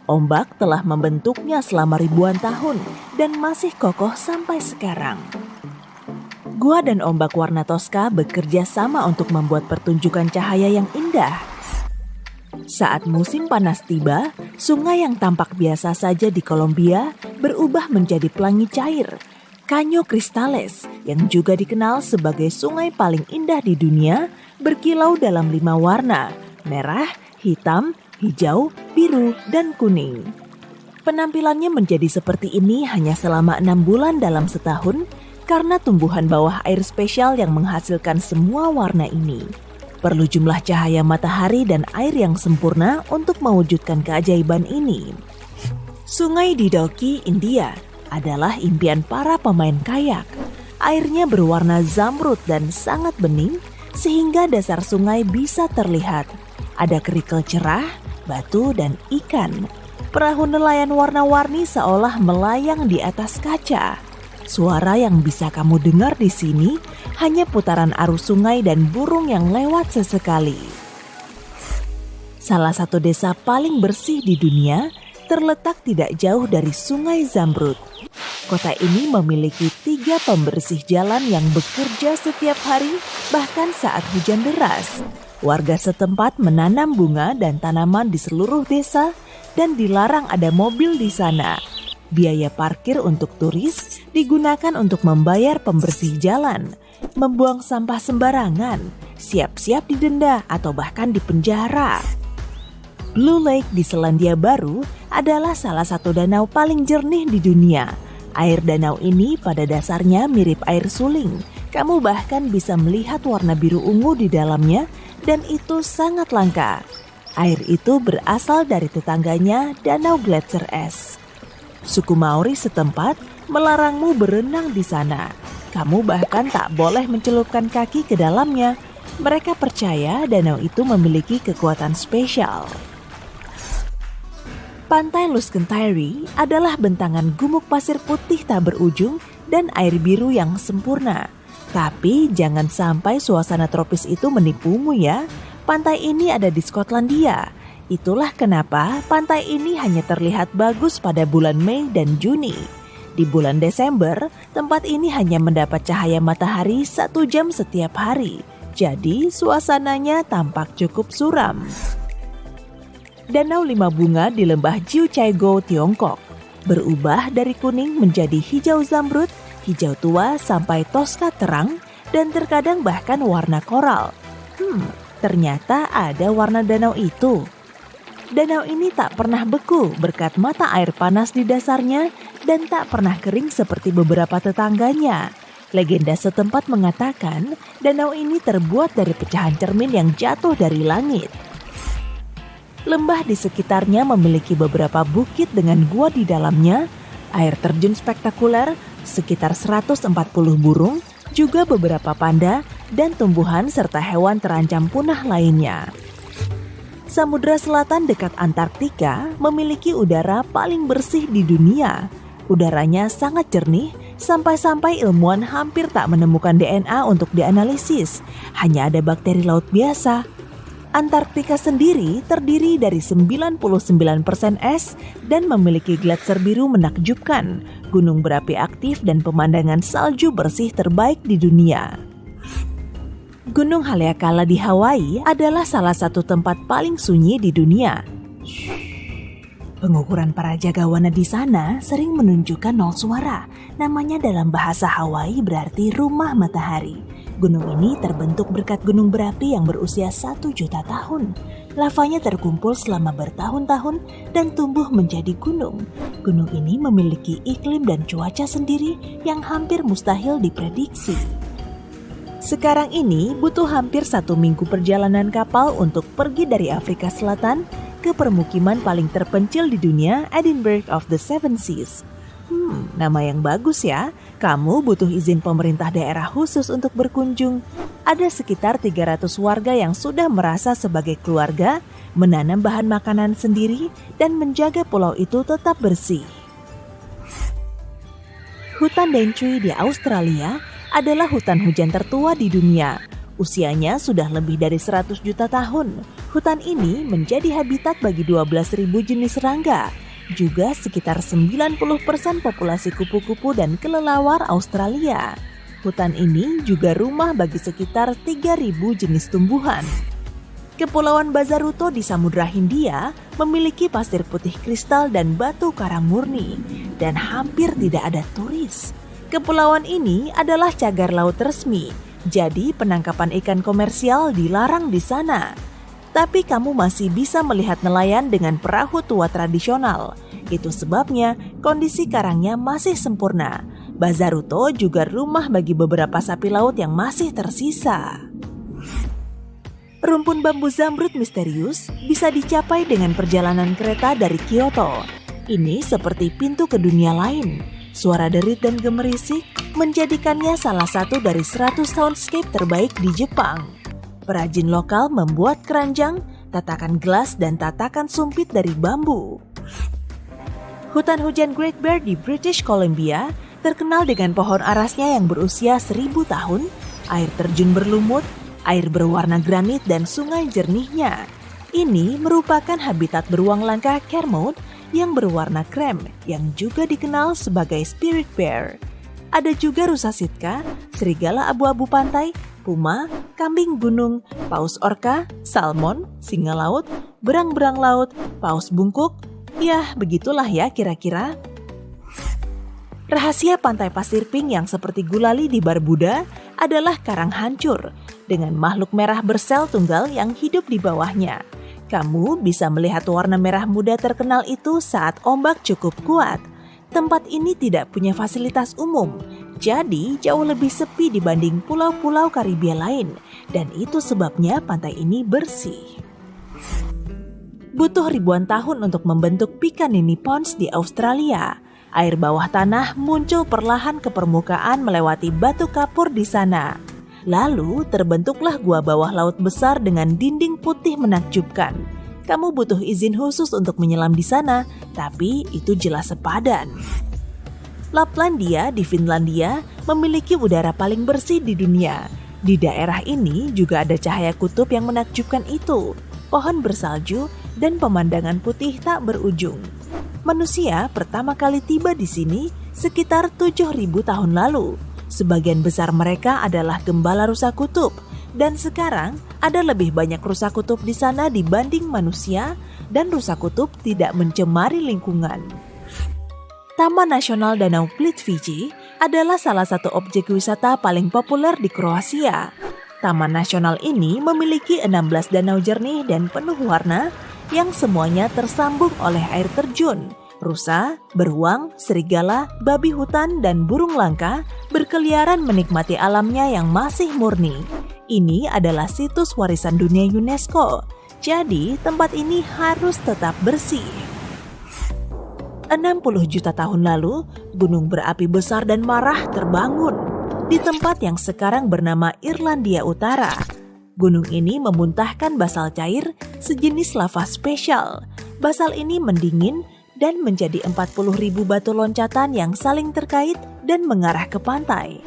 Ombak telah membentuknya selama ribuan tahun dan masih kokoh sampai sekarang. Gua dan ombak warna Tosca bekerja sama untuk membuat pertunjukan cahaya yang indah. Saat musim panas tiba, sungai yang tampak biasa saja di Kolombia berubah menjadi pelangi cair, Caño Cristales, yang juga dikenal sebagai sungai paling indah di dunia, berkilau dalam 5 warna, merah, hitam, hijau, biru, dan kuning. Penampilannya menjadi seperti ini hanya selama 6 bulan dalam setahun karena tumbuhan bawah air spesial yang menghasilkan semua warna ini. Perlu jumlah cahaya matahari dan air yang sempurna untuk mewujudkan keajaiban ini. Sungai di Dauki, India adalah impian para pemain kayak. Airnya berwarna zamrud dan sangat bening sehingga dasar sungai bisa terlihat. Ada kerikil cerah, batu, dan ikan. Perahu nelayan warna-warni seolah melayang di atas kaca. Suara yang bisa kamu dengar di sini hanya putaran arus sungai dan burung yang lewat sesekali. Salah satu desa paling bersih di dunia terletak tidak jauh dari Sungai Zamrud. Kota ini memiliki 3 pembersih jalan yang bekerja setiap hari, bahkan saat hujan deras. Warga setempat menanam bunga dan tanaman di seluruh desa dan dilarang ada mobil di sana. Biaya parkir untuk turis digunakan untuk membayar pembersih jalan, membuang sampah sembarangan, siap-siap didenda atau bahkan dipenjara. Blue Lake di Selandia Baru adalah salah satu danau paling jernih di dunia. Air danau ini pada dasarnya mirip air suling. Kamu bahkan bisa melihat warna biru ungu di dalamnya dan itu sangat langka. Air itu berasal dari tetangganya Danau Gletser es. Suku Maori setempat melarangmu berenang di sana. Kamu bahkan tak boleh mencelupkan kaki ke dalamnya. Mereka percaya danau itu memiliki kekuatan spesial. Pantai Luskentyre adalah bentangan gumuk pasir putih tak berujung dan air biru yang sempurna. Tapi jangan sampai suasana tropis itu menipumu ya. Pantai ini ada di Skotlandia. Itulah kenapa pantai ini hanya terlihat bagus pada bulan Mei dan Juni. Di bulan Desember, tempat ini hanya mendapat cahaya matahari 1 jam setiap hari. Jadi suasananya tampak cukup suram. Danau 5 bunga di lembah Jiuzhaigou, Tiongkok. Berubah dari kuning menjadi hijau zamrud, hijau tua sampai toska terang, dan terkadang bahkan warna koral. Ternyata ada warna danau itu. Danau ini tak pernah beku berkat mata air panas di dasarnya dan tak pernah kering seperti beberapa tetangganya. Legenda setempat mengatakan danau ini terbuat dari pecahan cermin yang jatuh dari langit. Lembah di sekitarnya memiliki beberapa bukit dengan gua di dalamnya, air terjun spektakuler, sekitar 140 burung, juga beberapa panda, dan tumbuhan serta hewan terancam punah lainnya. Samudra Selatan dekat Antartika memiliki udara paling bersih di dunia. Udaranya sangat jernih, sampai-sampai ilmuwan hampir tak menemukan DNA untuk dianalisis. Hanya ada bakteri laut biasa. Antartika sendiri terdiri dari 99% es dan memiliki gletser biru menakjubkan, gunung berapi aktif dan pemandangan salju bersih terbaik di dunia. Gunung Haleakala di Hawaii adalah salah satu tempat paling sunyi di dunia. Pengukuran para jagawana di sana sering menunjukkan 0 suara. Namanya dalam bahasa Hawaii berarti rumah matahari. Gunung ini terbentuk berkat gunung berapi yang berusia 1 juta tahun. Lavanya terkumpul selama bertahun-tahun dan tumbuh menjadi gunung. Gunung ini memiliki iklim dan cuaca sendiri yang hampir mustahil diprediksi. Sekarang ini butuh hampir 1 minggu perjalanan kapal untuk pergi dari Afrika Selatan ke permukiman paling terpencil di dunia, Edinburgh of the Seven Seas. Nama yang bagus ya. Kamu butuh izin pemerintah daerah khusus untuk berkunjung. Ada sekitar 300 warga yang sudah merasa sebagai keluarga, menanam bahan makanan sendiri, dan menjaga pulau itu tetap bersih. Hutan Daintree di Australia adalah hutan hujan tertua di dunia. Usianya sudah lebih dari 100 juta tahun. Hutan ini menjadi habitat bagi 12.000 jenis serangga. Juga sekitar 90% populasi kupu-kupu dan kelelawar Australia. Hutan ini juga rumah bagi sekitar 3.000 jenis tumbuhan. Kepulauan Bazaruto di Samudra Hindia memiliki pasir putih kristal dan batu karang murni. Dan hampir tidak ada turis. Kepulauan ini adalah cagar laut resmi, jadi penangkapan ikan komersial dilarang di sana. Tapi kamu masih bisa melihat nelayan dengan perahu tua tradisional. Itu sebabnya kondisi karangnya masih sempurna. Bazaruto juga rumah bagi beberapa sapi laut yang masih tersisa. Rumpun bambu zamrud misterius bisa dicapai dengan perjalanan kereta dari Kyoto. Ini seperti pintu ke dunia lain. Suara derit dan gemerisik menjadikannya salah satu dari 100 soundscape terbaik di Jepang. Perajin lokal membuat keranjang, tatakan gelas, dan tatakan sumpit dari bambu. Hutan hujan Great Bear di British Columbia terkenal dengan pohon arasnya yang berusia 1000 tahun, air terjun berlumut, air berwarna granit, dan sungai jernihnya. Ini merupakan habitat beruang langka Kermode yang berwarna krem yang juga dikenal sebagai spirit bear. Ada juga rusa sitka, serigala abu-abu pantai, puma, kambing gunung, paus orca, salmon, singa laut, berang-berang laut, paus bungkuk. Ya, begitulah ya kira-kira. Rahasia pantai pasir pink yang seperti gulali di Barbuda adalah karang hancur dengan makhluk merah bersel tunggal yang hidup di bawahnya. Kamu bisa melihat warna merah muda terkenal itu saat ombak cukup kuat. Tempat ini tidak punya fasilitas umum, jadi jauh lebih sepi dibanding pulau-pulau Karibia lain, dan itu sebabnya pantai ini bersih. Butuh ribuan tahun untuk membentuk Picanini Ponds di Australia. Air bawah tanah muncul perlahan ke permukaan melewati batu kapur di sana. Lalu terbentuklah gua bawah laut besar dengan dinding putih menakjubkan. Kamu butuh izin khusus untuk menyelam di sana, tapi itu jelas sepadan. Laplandia di Finlandia memiliki udara paling bersih di dunia. Di daerah ini juga ada cahaya kutub yang menakjubkan itu, pohon bersalju, dan pemandangan putih tak berujung. Manusia pertama kali tiba di sini sekitar 7.000 tahun lalu. Sebagian besar mereka adalah gembala rusa kutub, dan sekarang ada lebih banyak rusa kutub di sana dibanding manusia, dan rusa kutub tidak mencemari lingkungan. Taman Nasional Danau Plitvice adalah salah satu objek wisata paling populer di Kroasia. Taman nasional ini memiliki 16 danau jernih dan penuh warna yang semuanya tersambung oleh air terjun. Rusa, beruang, serigala, babi hutan, dan burung langka berkeliaran menikmati alamnya yang masih murni. Ini adalah situs warisan dunia UNESCO, jadi tempat ini harus tetap bersih. 60 juta tahun lalu, gunung berapi besar dan marah terbangun di tempat yang sekarang bernama Irlandia Utara. Gunung ini memuntahkan basal cair sejenis lava spesial. Basal ini mendingin dan menjadi 40.000 batu loncatan yang saling terkait dan mengarah ke pantai.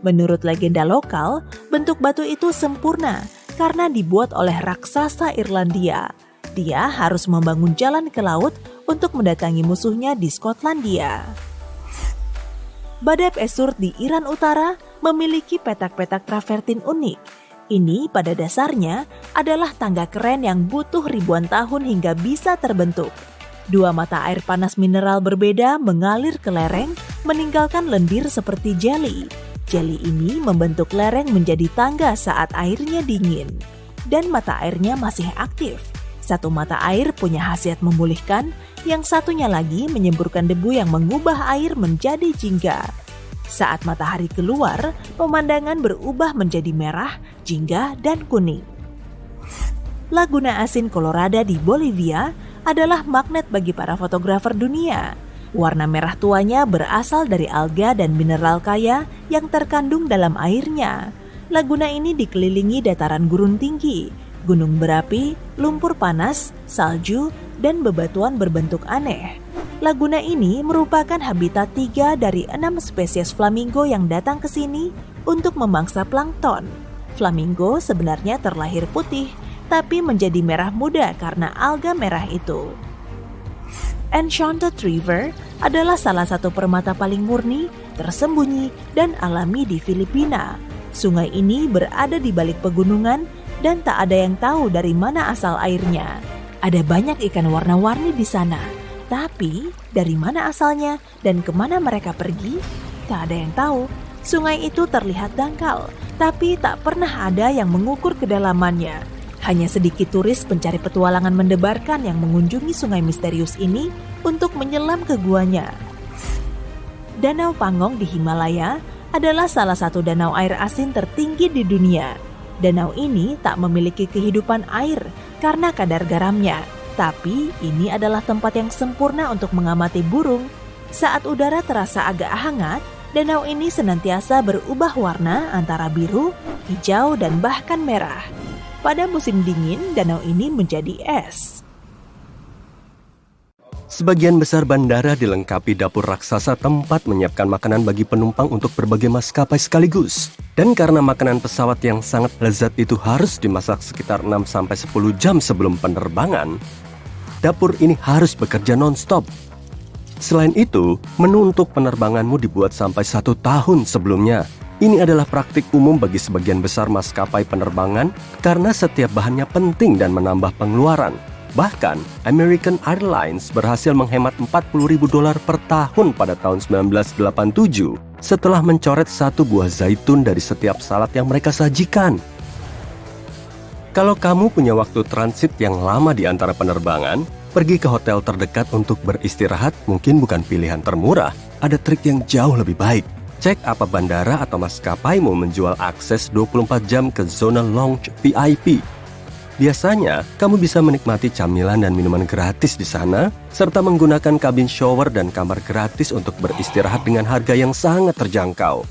Menurut legenda lokal, bentuk batu itu sempurna karena dibuat oleh raksasa Irlandia. Dia harus membangun jalan ke laut untuk mendatangi musuhnya di Skotlandia. Badab Esur di Iran Utara memiliki petak-petak travertin unik. Ini pada dasarnya adalah tangga keren yang butuh ribuan tahun hingga bisa terbentuk. Dua mata air panas mineral berbeda mengalir ke lereng, meninggalkan lendir seperti jeli. Jeli ini membentuk lereng menjadi tangga saat airnya dingin. Dan mata airnya masih aktif. Satu mata air punya khasiat memulihkan, yang satunya lagi menyemburkan debu yang mengubah air menjadi jingga. Saat matahari keluar, pemandangan berubah menjadi merah, jingga, dan kuning. Laguna asin Colorado di Bolivia adalah magnet bagi para fotografer dunia. Warna merah tuanya berasal dari alga dan mineral kaya yang terkandung dalam airnya. Laguna ini dikelilingi dataran gurun tinggi, gunung berapi, lumpur panas, salju, dan bebatuan berbentuk aneh. Laguna ini merupakan habitat 3 dari 6 spesies flamingo yang datang ke sini untuk memangsa plankton. Flamingo sebenarnya terlahir putih, tapi menjadi merah muda karena alga merah itu. Enchanted River adalah salah satu permata paling murni, tersembunyi, dan alami di Filipina. Sungai ini berada di balik pegunungan dan tak ada yang tahu dari mana asal airnya. Ada banyak ikan warna-warni di sana, tapi dari mana asalnya dan kemana mereka pergi? Tak ada yang tahu, sungai itu terlihat dangkal, tapi tak pernah ada yang mengukur kedalamannya. Hanya sedikit turis pencari petualangan mendebarkan yang mengunjungi sungai misterius ini untuk menyelam ke guanya. Danau Pangong di Himalaya adalah salah satu danau air asin tertinggi di dunia. Danau ini tak memiliki kehidupan air karena kadar garamnya, tapi ini adalah tempat yang sempurna untuk mengamati burung. Saat udara terasa agak hangat, danau ini senantiasa berubah warna antara biru, hijau, dan bahkan merah. Pada musim dingin, danau ini menjadi es. Sebagian besar bandara dilengkapi dapur raksasa tempat menyiapkan makanan bagi penumpang untuk berbagai maskapai sekaligus. Dan karena makanan pesawat yang sangat lezat itu harus dimasak sekitar 6-10 jam sebelum penerbangan, dapur ini harus bekerja non-stop. Selain itu, menu untuk penerbanganmu dibuat sampai 1 tahun sebelumnya. Ini adalah praktik umum bagi sebagian besar maskapai penerbangan karena setiap bahannya penting dan menambah pengeluaran. Bahkan, American Airlines berhasil menghemat $40.000 per tahun pada tahun 1987 setelah mencoret 1 buah zaitun dari setiap salad yang mereka sajikan. Kalau kamu punya waktu transit yang lama di antara penerbangan, pergi ke hotel terdekat untuk beristirahat mungkin bukan pilihan termurah. Ada trik yang jauh lebih baik. Cek apa bandara atau maskapaimu menjual akses 24 jam ke zona lounge VIP. Biasanya, kamu bisa menikmati camilan dan minuman gratis di sana, serta menggunakan kabin shower dan kamar gratis untuk beristirahat dengan harga yang sangat terjangkau.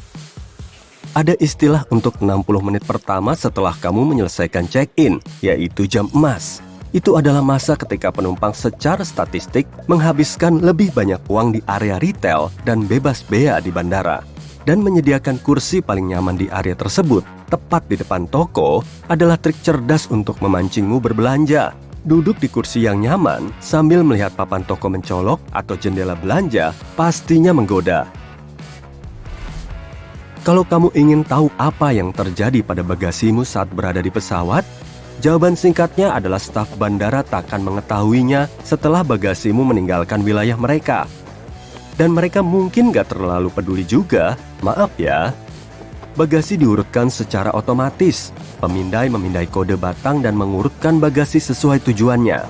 Ada istilah untuk 60 menit pertama setelah kamu menyelesaikan check-in, yaitu jam emas. Itu adalah masa ketika penumpang secara statistik menghabiskan lebih banyak uang di area retail dan bebas bea di bandara. Dan menyediakan kursi paling nyaman di area tersebut, tepat di depan toko, adalah trik cerdas untuk memancingmu berbelanja. Duduk di kursi yang nyaman sambil melihat papan toko mencolok atau jendela belanja pastinya menggoda. Kalau kamu ingin tahu apa yang terjadi pada bagasimu saat berada di pesawat, jawaban singkatnya adalah staf bandara takkan mengetahuinya setelah bagasimu meninggalkan wilayah mereka. Dan mereka mungkin gak terlalu peduli juga, maaf ya. Bagasi diurutkan secara otomatis. Pemindai memindai kode batang dan mengurutkan bagasi sesuai tujuannya.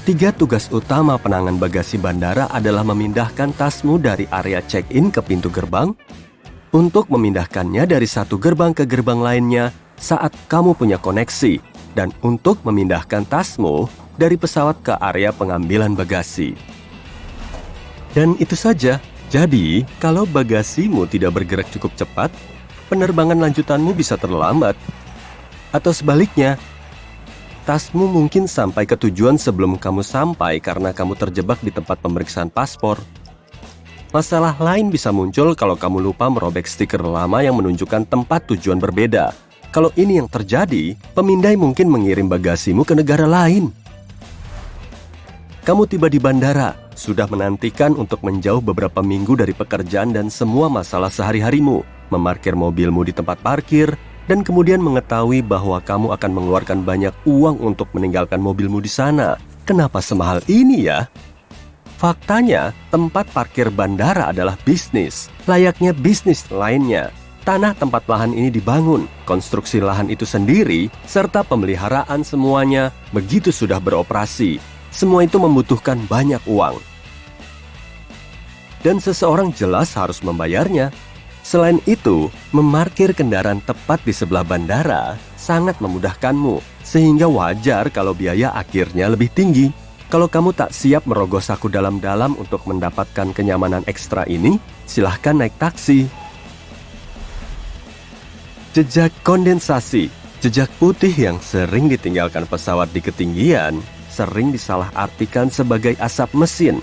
3 tugas utama penanganan bagasi bandara adalah memindahkan tasmu dari area check-in ke pintu gerbang, untuk memindahkannya dari satu gerbang ke gerbang lainnya saat kamu punya koneksi, dan untuk memindahkan tasmu dari pesawat ke area pengambilan bagasi. Dan itu saja. Jadi, kalau bagasimu tidak bergerak cukup cepat, penerbangan lanjutanmu bisa terlambat. Atau sebaliknya, tasmu mungkin sampai ke tujuan sebelum kamu sampai karena kamu terjebak di tempat pemeriksaan paspor. Masalah lain bisa muncul kalau kamu lupa merobek stiker lama yang menunjukkan tempat tujuan berbeda. Kalau ini yang terjadi, pemindai mungkin mengirim bagasimu ke negara lain. Kamu tiba di bandara, sudah menantikan untuk menjauh beberapa minggu dari pekerjaan dan semua masalah sehari-harimu, memarkir mobilmu di tempat parkir, dan kemudian mengetahui bahwa kamu akan mengeluarkan banyak uang untuk meninggalkan mobilmu di sana. Kenapa semahal ini ya? Faktanya, tempat parkir bandara adalah bisnis, layaknya bisnis lainnya. Tanah tempat lahan ini dibangun, konstruksi lahan itu sendiri, serta pemeliharaan semuanya begitu sudah beroperasi. Semua itu membutuhkan banyak uang. Dan seseorang jelas harus membayarnya. Selain itu, memarkir kendaraan tepat di sebelah bandara sangat memudahkanmu, sehingga wajar kalau biaya akhirnya lebih tinggi. Kalau kamu tak siap merogoh saku dalam-dalam untuk mendapatkan kenyamanan ekstra ini, silahkan naik taksi. Jejak kondensasi, jejak putih yang sering ditinggalkan pesawat di ketinggian, sering disalahartikan sebagai asap mesin.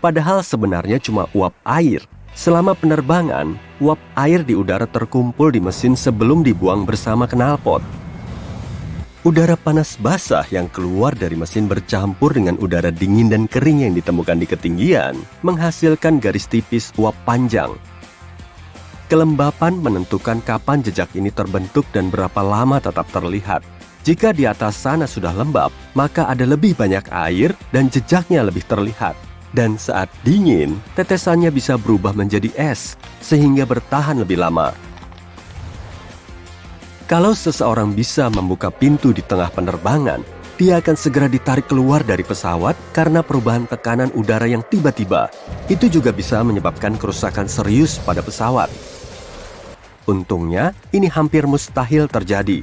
Padahal sebenarnya cuma uap air. Selama penerbangan, uap air di udara terkumpul di mesin sebelum dibuang bersama knalpot. Udara panas basah yang keluar dari mesin bercampur dengan udara dingin dan kering yang ditemukan di ketinggian, menghasilkan garis tipis uap panjang. Kelembapan menentukan kapan jejak ini terbentuk dan berapa lama tetap terlihat. Jika di atas sana sudah lembab, maka ada lebih banyak air dan jejaknya lebih terlihat. Dan saat dingin, tetesannya bisa berubah menjadi es, sehingga bertahan lebih lama. Kalau seseorang bisa membuka pintu di tengah penerbangan, dia akan segera ditarik keluar dari pesawat karena perubahan tekanan udara yang tiba-tiba. Itu juga bisa menyebabkan kerusakan serius pada pesawat. Untungnya, ini hampir mustahil terjadi.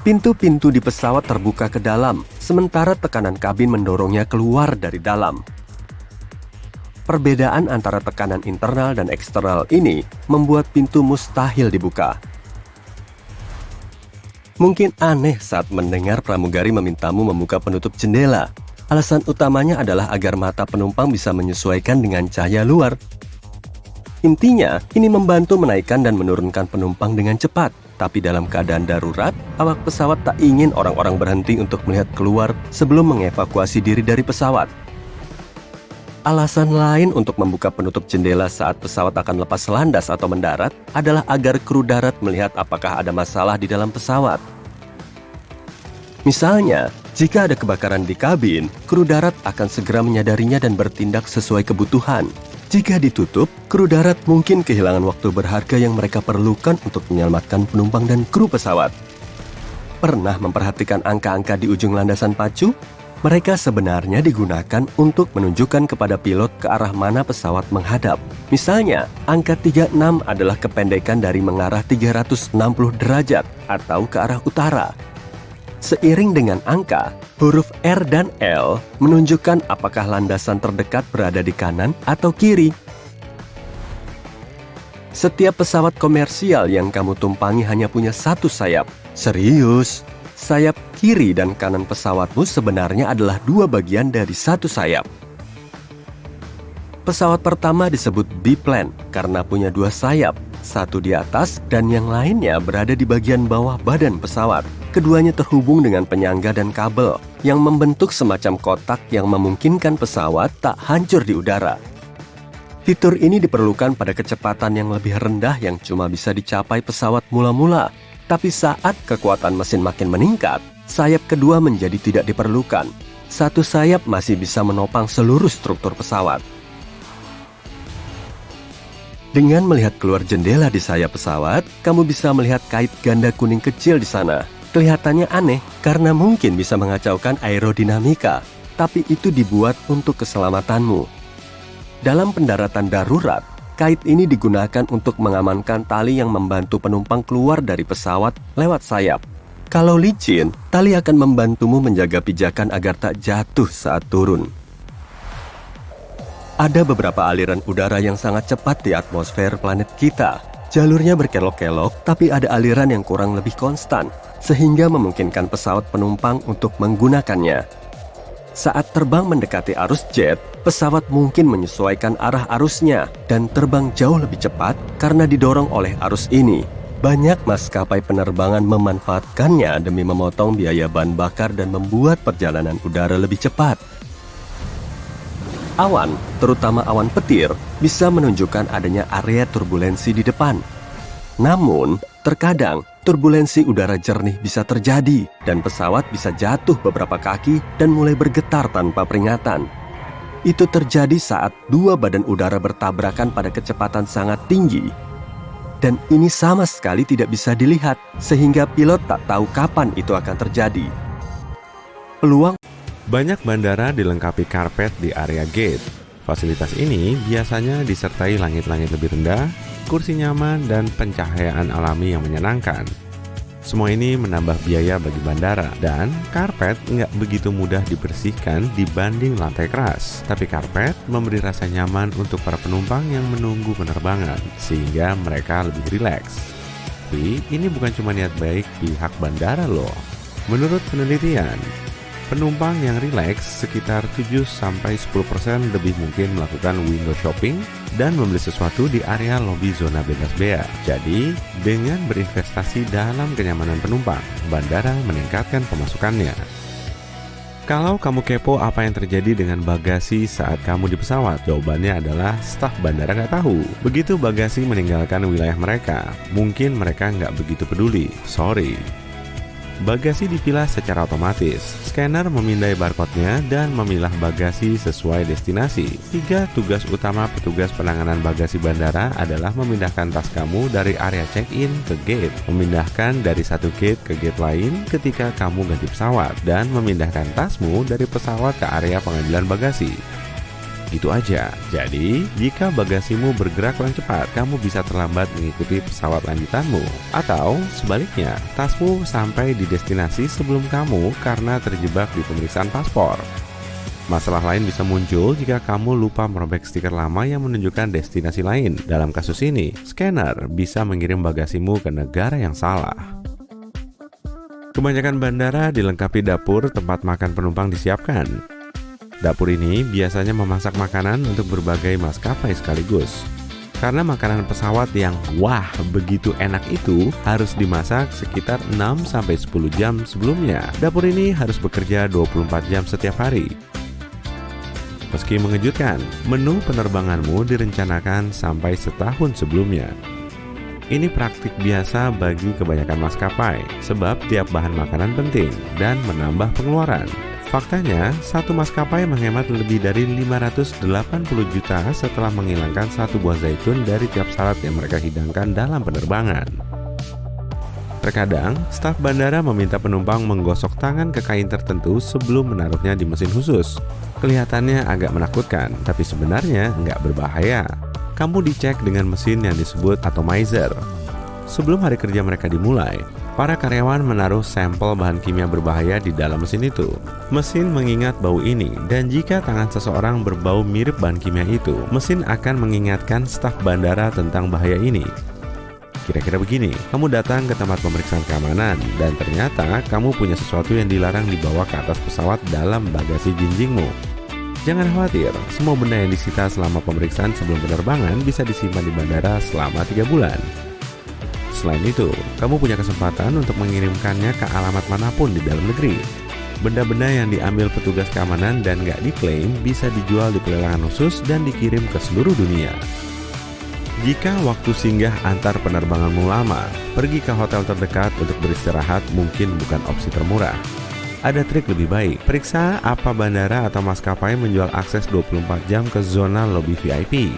Pintu-pintu di pesawat terbuka ke dalam, sementara tekanan kabin mendorongnya keluar dari dalam. Perbedaan antara tekanan internal dan eksternal ini membuat pintu mustahil dibuka. Mungkin aneh saat mendengar pramugari memintamu membuka penutup jendela. Alasan utamanya adalah agar mata penumpang bisa menyesuaikan dengan cahaya luar. Intinya, ini membantu menaikkan dan menurunkan penumpang dengan cepat. Tapi dalam keadaan darurat, awak pesawat tak ingin orang-orang berhenti untuk melihat keluar sebelum mengevakuasi diri dari pesawat. Alasan lain untuk membuka penutup jendela saat pesawat akan lepas landas atau mendarat adalah agar kru darat melihat apakah ada masalah di dalam pesawat. Misalnya, jika ada kebakaran di kabin, kru darat akan segera menyadarinya dan bertindak sesuai kebutuhan. Jika ditutup, kru darat mungkin kehilangan waktu berharga yang mereka perlukan untuk menyelamatkan penumpang dan kru pesawat. Pernah memperhatikan angka-angka di ujung landasan pacu? Mereka sebenarnya digunakan untuk menunjukkan kepada pilot ke arah mana pesawat menghadap. Misalnya, angka 36 adalah kependekan dari mengarah 360 derajat atau ke arah utara. Seiring dengan angka, huruf R dan L menunjukkan apakah landasan terdekat berada di kanan atau kiri. Setiap pesawat komersial yang kamu tumpangi hanya punya satu sayap. Serius? Sayap kiri dan kanan pesawatmu sebenarnya adalah dua bagian dari satu sayap. Pesawat pertama disebut biplane karena punya dua sayap, satu di atas dan yang lainnya berada di bagian bawah badan pesawat. Keduanya terhubung dengan penyangga dan kabel yang membentuk semacam kotak yang memungkinkan pesawat tak hancur di udara. Fitur ini diperlukan pada kecepatan yang lebih rendah yang cuma bisa dicapai pesawat mula-mula. Tapi saat kekuatan mesin makin meningkat, sayap kedua menjadi tidak diperlukan. Satu sayap masih bisa menopang seluruh struktur pesawat. Dengan melihat keluar jendela di sayap pesawat, kamu bisa melihat kait ganda kuning kecil di sana. Kelihatannya aneh karena mungkin bisa mengacaukan aerodinamika, tapi itu dibuat untuk keselamatanmu. Dalam pendaratan darurat, kait ini digunakan untuk mengamankan tali yang membantu penumpang keluar dari pesawat lewat sayap. Kalau licin, tali akan membantumu menjaga pijakan agar tak jatuh saat turun. Ada beberapa aliran udara yang sangat cepat di atmosfer planet kita. Jalurnya berkelok-kelok, tapi ada aliran yang kurang lebih konstan, sehingga memungkinkan pesawat penumpang untuk menggunakannya. Saat terbang mendekati arus jet, pesawat mungkin menyesuaikan arah arusnya dan terbang jauh lebih cepat karena didorong oleh arus ini. Banyak maskapai penerbangan memanfaatkannya demi memotong biaya bahan bakar dan membuat perjalanan udara lebih cepat. Awan, terutama awan petir, bisa menunjukkan adanya area turbulensi di depan. Namun, terkadang turbulensi udara jernih bisa terjadi dan pesawat bisa jatuh beberapa kaki dan mulai bergetar tanpa peringatan. Itu terjadi saat dua badan udara bertabrakan pada kecepatan sangat tinggi. Dan ini sama sekali tidak bisa dilihat, sehingga pilot tak tahu kapan itu akan terjadi. Banyak bandara dilengkapi karpet di area gate. Fasilitas ini biasanya disertai langit-langit lebih rendah, kursi nyaman, dan pencahayaan alami yang menyenangkan. Semua ini menambah biaya bagi bandara, dan karpet nggak begitu mudah dibersihkan dibanding lantai keras. Tapi karpet memberi rasa nyaman untuk para penumpang yang menunggu penerbangan, sehingga mereka lebih rileks. Tapi ini bukan cuma niat baik pihak bandara loh. Menurut penelitian, penumpang yang rileks sekitar 7-10% lebih mungkin melakukan window shopping dan membeli sesuatu di area lobi zona bebas bea. Jadi, dengan berinvestasi dalam kenyamanan penumpang, bandara meningkatkan pemasukannya. Kalau kamu kepo apa yang terjadi dengan bagasi saat kamu di pesawat, jawabannya adalah staf bandara nggak tahu. Begitu bagasi meninggalkan wilayah mereka, mungkin mereka nggak begitu peduli. Sorry. bagasi dipilah secara otomatis. Scanner memindai barcode-nya dan memilah bagasi sesuai destinasi. 3 tugas utama petugas penanganan bagasi bandara adalah memindahkan tas kamu dari area check-in ke gate, memindahkan dari satu gate ke gate lain ketika kamu ganti pesawat, dan memindahkan tasmu dari pesawat ke area pengambilan bagasi. Itu aja. Jadi, jika bagasimu bergerak kurang cepat, kamu bisa terlambat mengikuti pesawat lanjutanmu. Atau sebaliknya, tasmu sampai di destinasi sebelum kamu karena terjebak di pemeriksaan paspor. Masalah lain bisa muncul jika kamu lupa merobek stiker lama yang menunjukkan destinasi lain. Dalam kasus ini, scanner bisa mengirim bagasimu ke negara yang salah. Kebanyakan bandara dilengkapi dapur tempat makan penumpang disiapkan. Dapur ini biasanya memasak makanan untuk berbagai maskapai sekaligus. Karena makanan pesawat yang wah begitu enak itu harus dimasak sekitar 6-10 jam sebelumnya. Dapur ini harus bekerja 24 jam setiap hari. Meski mengejutkan, menu penerbanganmu direncanakan sampai setahun sebelumnya. Ini praktik biasa bagi kebanyakan maskapai, sebab tiap bahan makanan penting dan menambah pengeluaran. Faktanya, satu maskapai menghemat lebih dari 580 juta setelah menghilangkan satu buah zaitun dari tiap salad yang mereka hidangkan dalam penerbangan. Terkadang, staf bandara meminta penumpang menggosok tangan ke kain tertentu sebelum menaruhnya di mesin khusus. Kelihatannya agak menakutkan, tapi sebenarnya nggak berbahaya. Kamu dicek dengan mesin yang disebut atomizer. Sebelum hari kerja mereka dimulai, para karyawan menaruh sampel bahan kimia berbahaya di dalam mesin itu. Mesin mengingat bau ini, dan jika tangan seseorang berbau mirip bahan kimia itu, mesin akan mengingatkan staf bandara tentang bahaya ini. Kira-kira begini, kamu datang ke tempat pemeriksaan keamanan, dan ternyata kamu punya sesuatu yang dilarang dibawa ke atas pesawat dalam bagasi jinjingmu. Jangan khawatir, semua benda yang disita selama pemeriksaan sebelum penerbangan bisa disimpan di bandara selama 3 bulan. Selain itu, kamu punya kesempatan untuk mengirimkannya ke alamat manapun di dalam negeri. Benda-benda yang diambil petugas keamanan dan nggak diklaim bisa dijual di pelelangan khusus dan dikirim ke seluruh dunia. Jika waktu singgah antar penerbanganmu lama, pergi ke hotel terdekat untuk beristirahat mungkin bukan opsi termurah. Ada trik lebih baik, periksa apa bandara atau maskapai menjual akses 24 jam ke zona lobby VIP.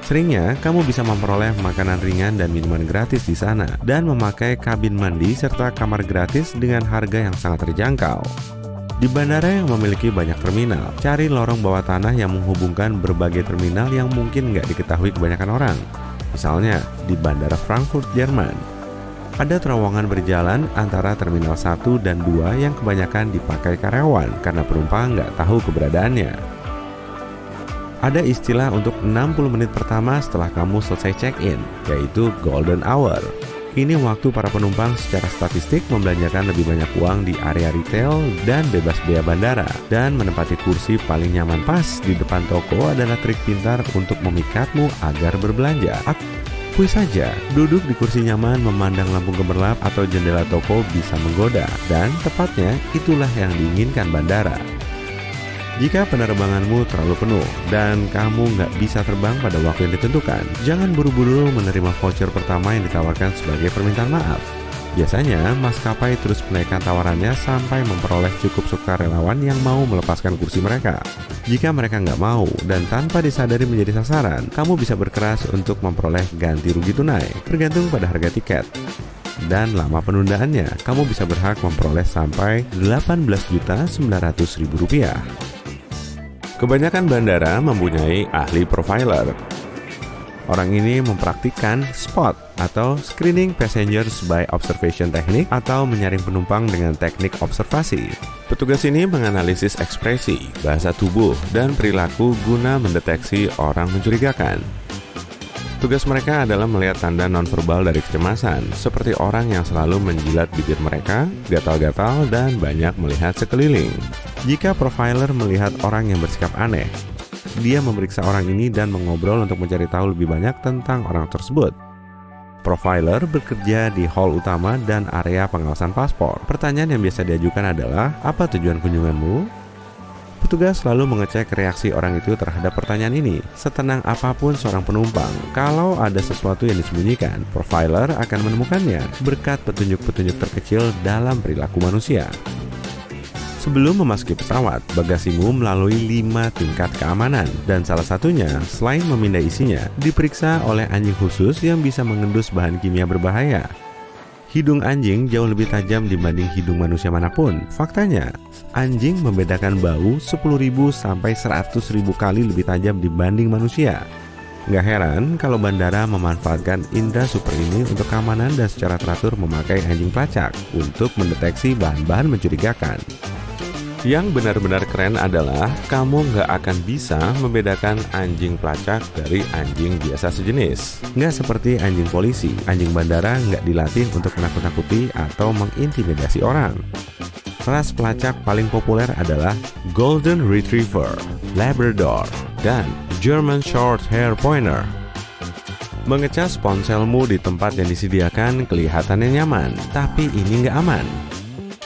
Seringnya, kamu bisa memperoleh makanan ringan dan minuman gratis di sana, dan memakai kabin mandi serta kamar gratis dengan harga yang sangat terjangkau. Di bandara yang memiliki banyak terminal, cari lorong bawah tanah yang menghubungkan berbagai terminal yang mungkin nggak diketahui kebanyakan orang. Misalnya, di Bandara Frankfurt, Jerman. Ada terowongan berjalan antara Terminal 1 dan 2 yang kebanyakan dipakai karyawan karena penumpang nggak tahu keberadaannya. Ada istilah untuk 60 menit pertama setelah kamu selesai check-in, yaitu golden hour. Ini waktu para penumpang secara statistik membelanjakan lebih banyak uang di area retail dan bebas biaya bandara. Dan menempati kursi paling nyaman pas di depan toko adalah trik pintar untuk memikatmu agar berbelanja. Akui saja, duduk di kursi nyaman memandang lampu gemerlap atau jendela toko bisa menggoda. Dan tepatnya itulah yang diinginkan bandara. Jika penerbanganmu terlalu penuh dan kamu nggak bisa terbang pada waktu yang ditentukan, jangan buru-buru menerima voucher pertama yang ditawarkan sebagai permintaan maaf. Biasanya, maskapai terus menaikkan tawarannya sampai memperoleh cukup sukarelawan yang mau melepaskan kursi mereka. Jika mereka nggak mau dan tanpa disadari menjadi sasaran, kamu bisa berkeras untuk memperoleh ganti rugi tunai, tergantung pada harga tiket. Dan lama penundaannya, kamu bisa berhak memperoleh sampai Rp18.900.000. Kebanyakan bandara mempunyai ahli profiler. Orang ini mempraktikkan SPOT atau Screening Passengers by Observation Technique atau menyaring penumpang dengan teknik observasi. Petugas ini menganalisis ekspresi, bahasa tubuh, dan perilaku guna mendeteksi orang mencurigakan. Tugas mereka adalah melihat tanda nonverbal dari kecemasan, seperti orang yang selalu menjilat bibir mereka, gatal-gatal, dan banyak melihat sekeliling. Jika profiler melihat orang yang bersikap aneh, dia memeriksa orang ini dan mengobrol untuk mencari tahu lebih banyak tentang orang tersebut. Profiler bekerja di hall utama dan area pengawasan paspor. Pertanyaan yang biasa diajukan adalah, apa tujuan kunjunganmu? Petugas selalu mengecek reaksi orang itu terhadap pertanyaan ini. Setenang apapun seorang penumpang, kalau ada sesuatu yang disembunyikan, profiler akan menemukannya berkat petunjuk-petunjuk terkecil dalam perilaku manusia. Sebelum memasuki pesawat, bagasimu melalui 5 tingkat keamanan, dan salah satunya, selain memindai isinya, diperiksa oleh anjing khusus yang bisa mengendus bahan kimia berbahaya. Hidung anjing jauh lebih tajam dibanding hidung manusia manapun. Faktanya, anjing membedakan bau 10.000 sampai 100.000 kali lebih tajam dibanding manusia. Nggak heran kalau bandara memanfaatkan indera super ini untuk keamanan dan secara teratur memakai anjing pelacak untuk mendeteksi bahan-bahan mencurigakan. Yang benar-benar keren adalah kamu nggak akan bisa membedakan anjing pelacak dari anjing biasa sejenis. Nggak seperti anjing polisi, anjing bandara nggak dilatih untuk menakut-nakuti atau mengintimidasi orang. Ras pelacak paling populer adalah Golden Retriever, Labrador, dan German Shorthair Pointer. Mengecas ponselmu di tempat yang disediakan kelihatannya nyaman, tapi ini nggak aman.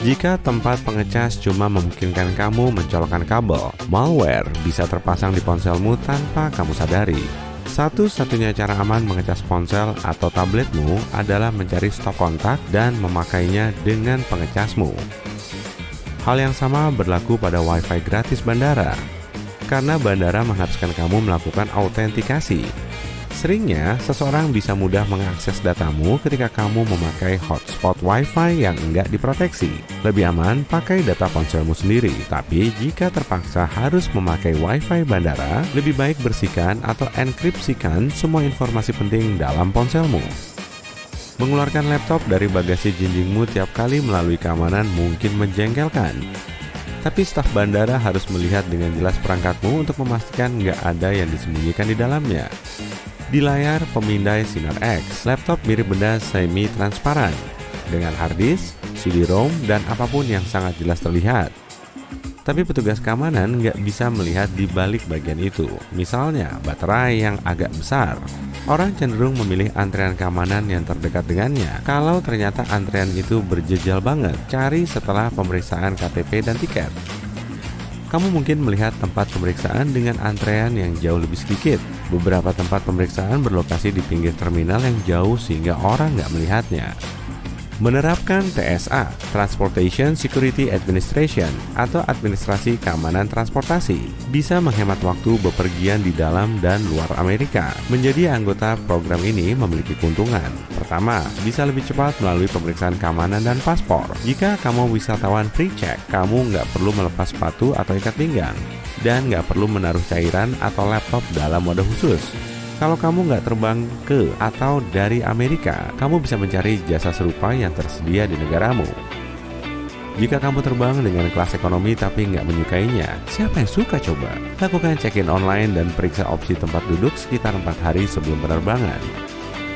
Jika tempat pengecas cuma memungkinkan kamu mencolokkan kabel, malware bisa terpasang di ponselmu tanpa kamu sadari. Satu-satunya cara aman mengecas ponsel atau tabletmu adalah mencari stop kontak dan memakainya dengan pengecasmu. Hal yang sama berlaku pada Wi-Fi gratis bandara, karena bandara mengharuskan kamu melakukan autentikasi. Seringnya, seseorang bisa mudah mengakses datamu ketika kamu memakai hotspot Wi-Fi yang enggak diproteksi. Lebih aman pakai data ponselmu sendiri, tapi jika terpaksa harus memakai Wi-Fi bandara, lebih baik bersihkan atau enkripsikan semua informasi penting dalam ponselmu. Mengeluarkan laptop dari bagasi jinjingmu tiap kali melalui keamanan mungkin menjengkelkan. Tapi staf bandara harus melihat dengan jelas perangkatmu untuk memastikan nggak ada yang disembunyikan di dalamnya. Di layar pemindai sinar X, laptop mirip benda semi-transparan dengan harddisk, CD-ROM, dan apapun yang sangat jelas terlihat. Tapi petugas keamanan nggak bisa melihat di balik bagian itu. Misalnya, baterai yang agak besar. Orang cenderung memilih antrean keamanan yang terdekat dengannya. Kalau ternyata antrean itu berjejal banget, cari setelah pemeriksaan KTP dan tiket. Kamu mungkin melihat tempat pemeriksaan dengan antrean yang jauh lebih sedikit. Beberapa tempat pemeriksaan berlokasi di pinggir terminal yang jauh sehingga orang nggak melihatnya. Menerapkan TSA, Transportation Security Administration, atau Administrasi Keamanan Transportasi, bisa menghemat waktu bepergian di dalam dan luar Amerika. Menjadi anggota program ini memiliki keuntungan. Pertama, bisa lebih cepat melalui pemeriksaan keamanan dan paspor. Jika kamu wisatawan pre-check, kamu nggak perlu melepas sepatu atau ikat pinggang, dan nggak perlu menaruh cairan atau laptop dalam wadah khusus. Kalau kamu nggak terbang ke atau dari Amerika, kamu bisa mencari jasa serupa yang tersedia di negaramu. Jika kamu terbang dengan kelas ekonomi tapi nggak menyukainya, siapa yang suka coba? Lakukan check-in online dan periksa opsi tempat duduk sekitar 4 hari sebelum penerbangan.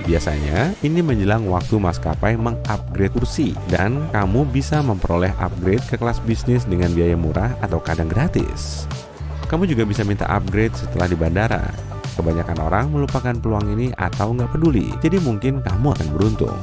Biasanya, ini menjelang waktu maskapai mengupgrade kursi, dan kamu bisa memperoleh upgrade ke kelas bisnis dengan biaya murah atau kadang gratis. Kamu juga bisa minta upgrade setelah di bandara. Kebanyakan orang melupakan peluang ini atau nggak peduli, jadi mungkin kamu akan beruntung.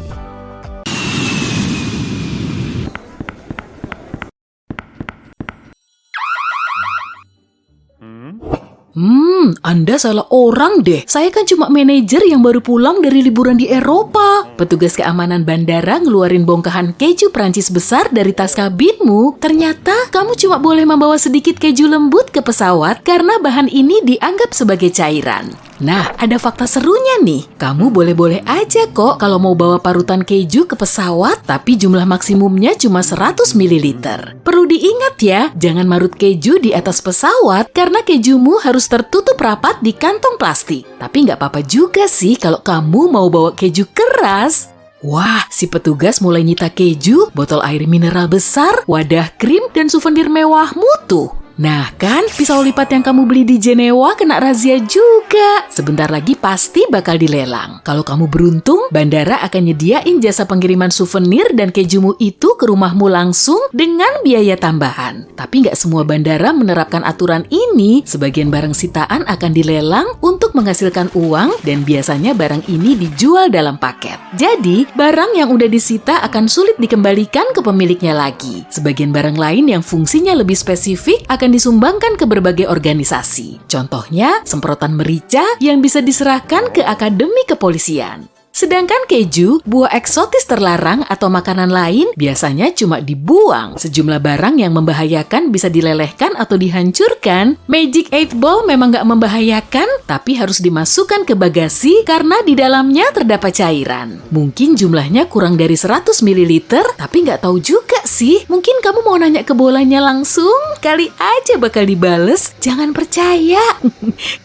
Anda salah orang deh. Saya kan cuma manajer yang baru pulang dari liburan di Eropa. Petugas keamanan bandara ngeluarin bongkahan keju Prancis besar dari tas kabinmu. Ternyata kamu cuma boleh membawa sedikit keju lembut ke pesawat karena bahan ini dianggap sebagai cairan. Nah, ada fakta serunya nih. Kamu boleh-boleh aja kok kalau mau bawa parutan keju ke pesawat, tapi jumlah maksimumnya cuma 100 ml. Perlu diingat ya, jangan marut keju di atas pesawat karena kejumu harus tertutup rapat di kantong plastik. Tapi nggak apa-apa juga sih kalau kamu mau bawa keju keras. Wah, si petugas mulai nyita keju, botol air mineral besar, wadah krim, dan souvenir mewahmu tuh. Nah kan, pisau lipat yang kamu beli di Jenewa kena razia juga. Sebentar lagi pasti bakal dilelang. Kalau kamu beruntung, bandara akan nyediain jasa pengiriman souvenir dan kejumu itu ke rumahmu langsung dengan biaya tambahan. Tapi nggak semua bandara menerapkan aturan ini. Sebagian barang sitaan akan dilelang untuk menghasilkan uang dan biasanya barang ini dijual dalam paket. Jadi, barang yang udah disita akan sulit dikembalikan ke pemiliknya lagi. Sebagian barang lain yang fungsinya lebih spesifik akan akan disumbangkan ke berbagai organisasi. Contohnya, semprotan merica yang bisa diserahkan ke Akademi Kepolisian. Sedangkan keju, buah eksotis terlarang atau makanan lain biasanya cuma dibuang. Sejumlah barang yang membahayakan bisa dilelehkan atau dihancurkan. Magic 8 Ball memang nggak membahayakan, tapi harus dimasukkan ke bagasi karena di dalamnya terdapat cairan. Mungkin jumlahnya kurang dari 100 ml, tapi nggak tahu juga sih. Mungkin kamu mau nanya ke bolanya langsung? Kali aja bakal dibales. Jangan percaya.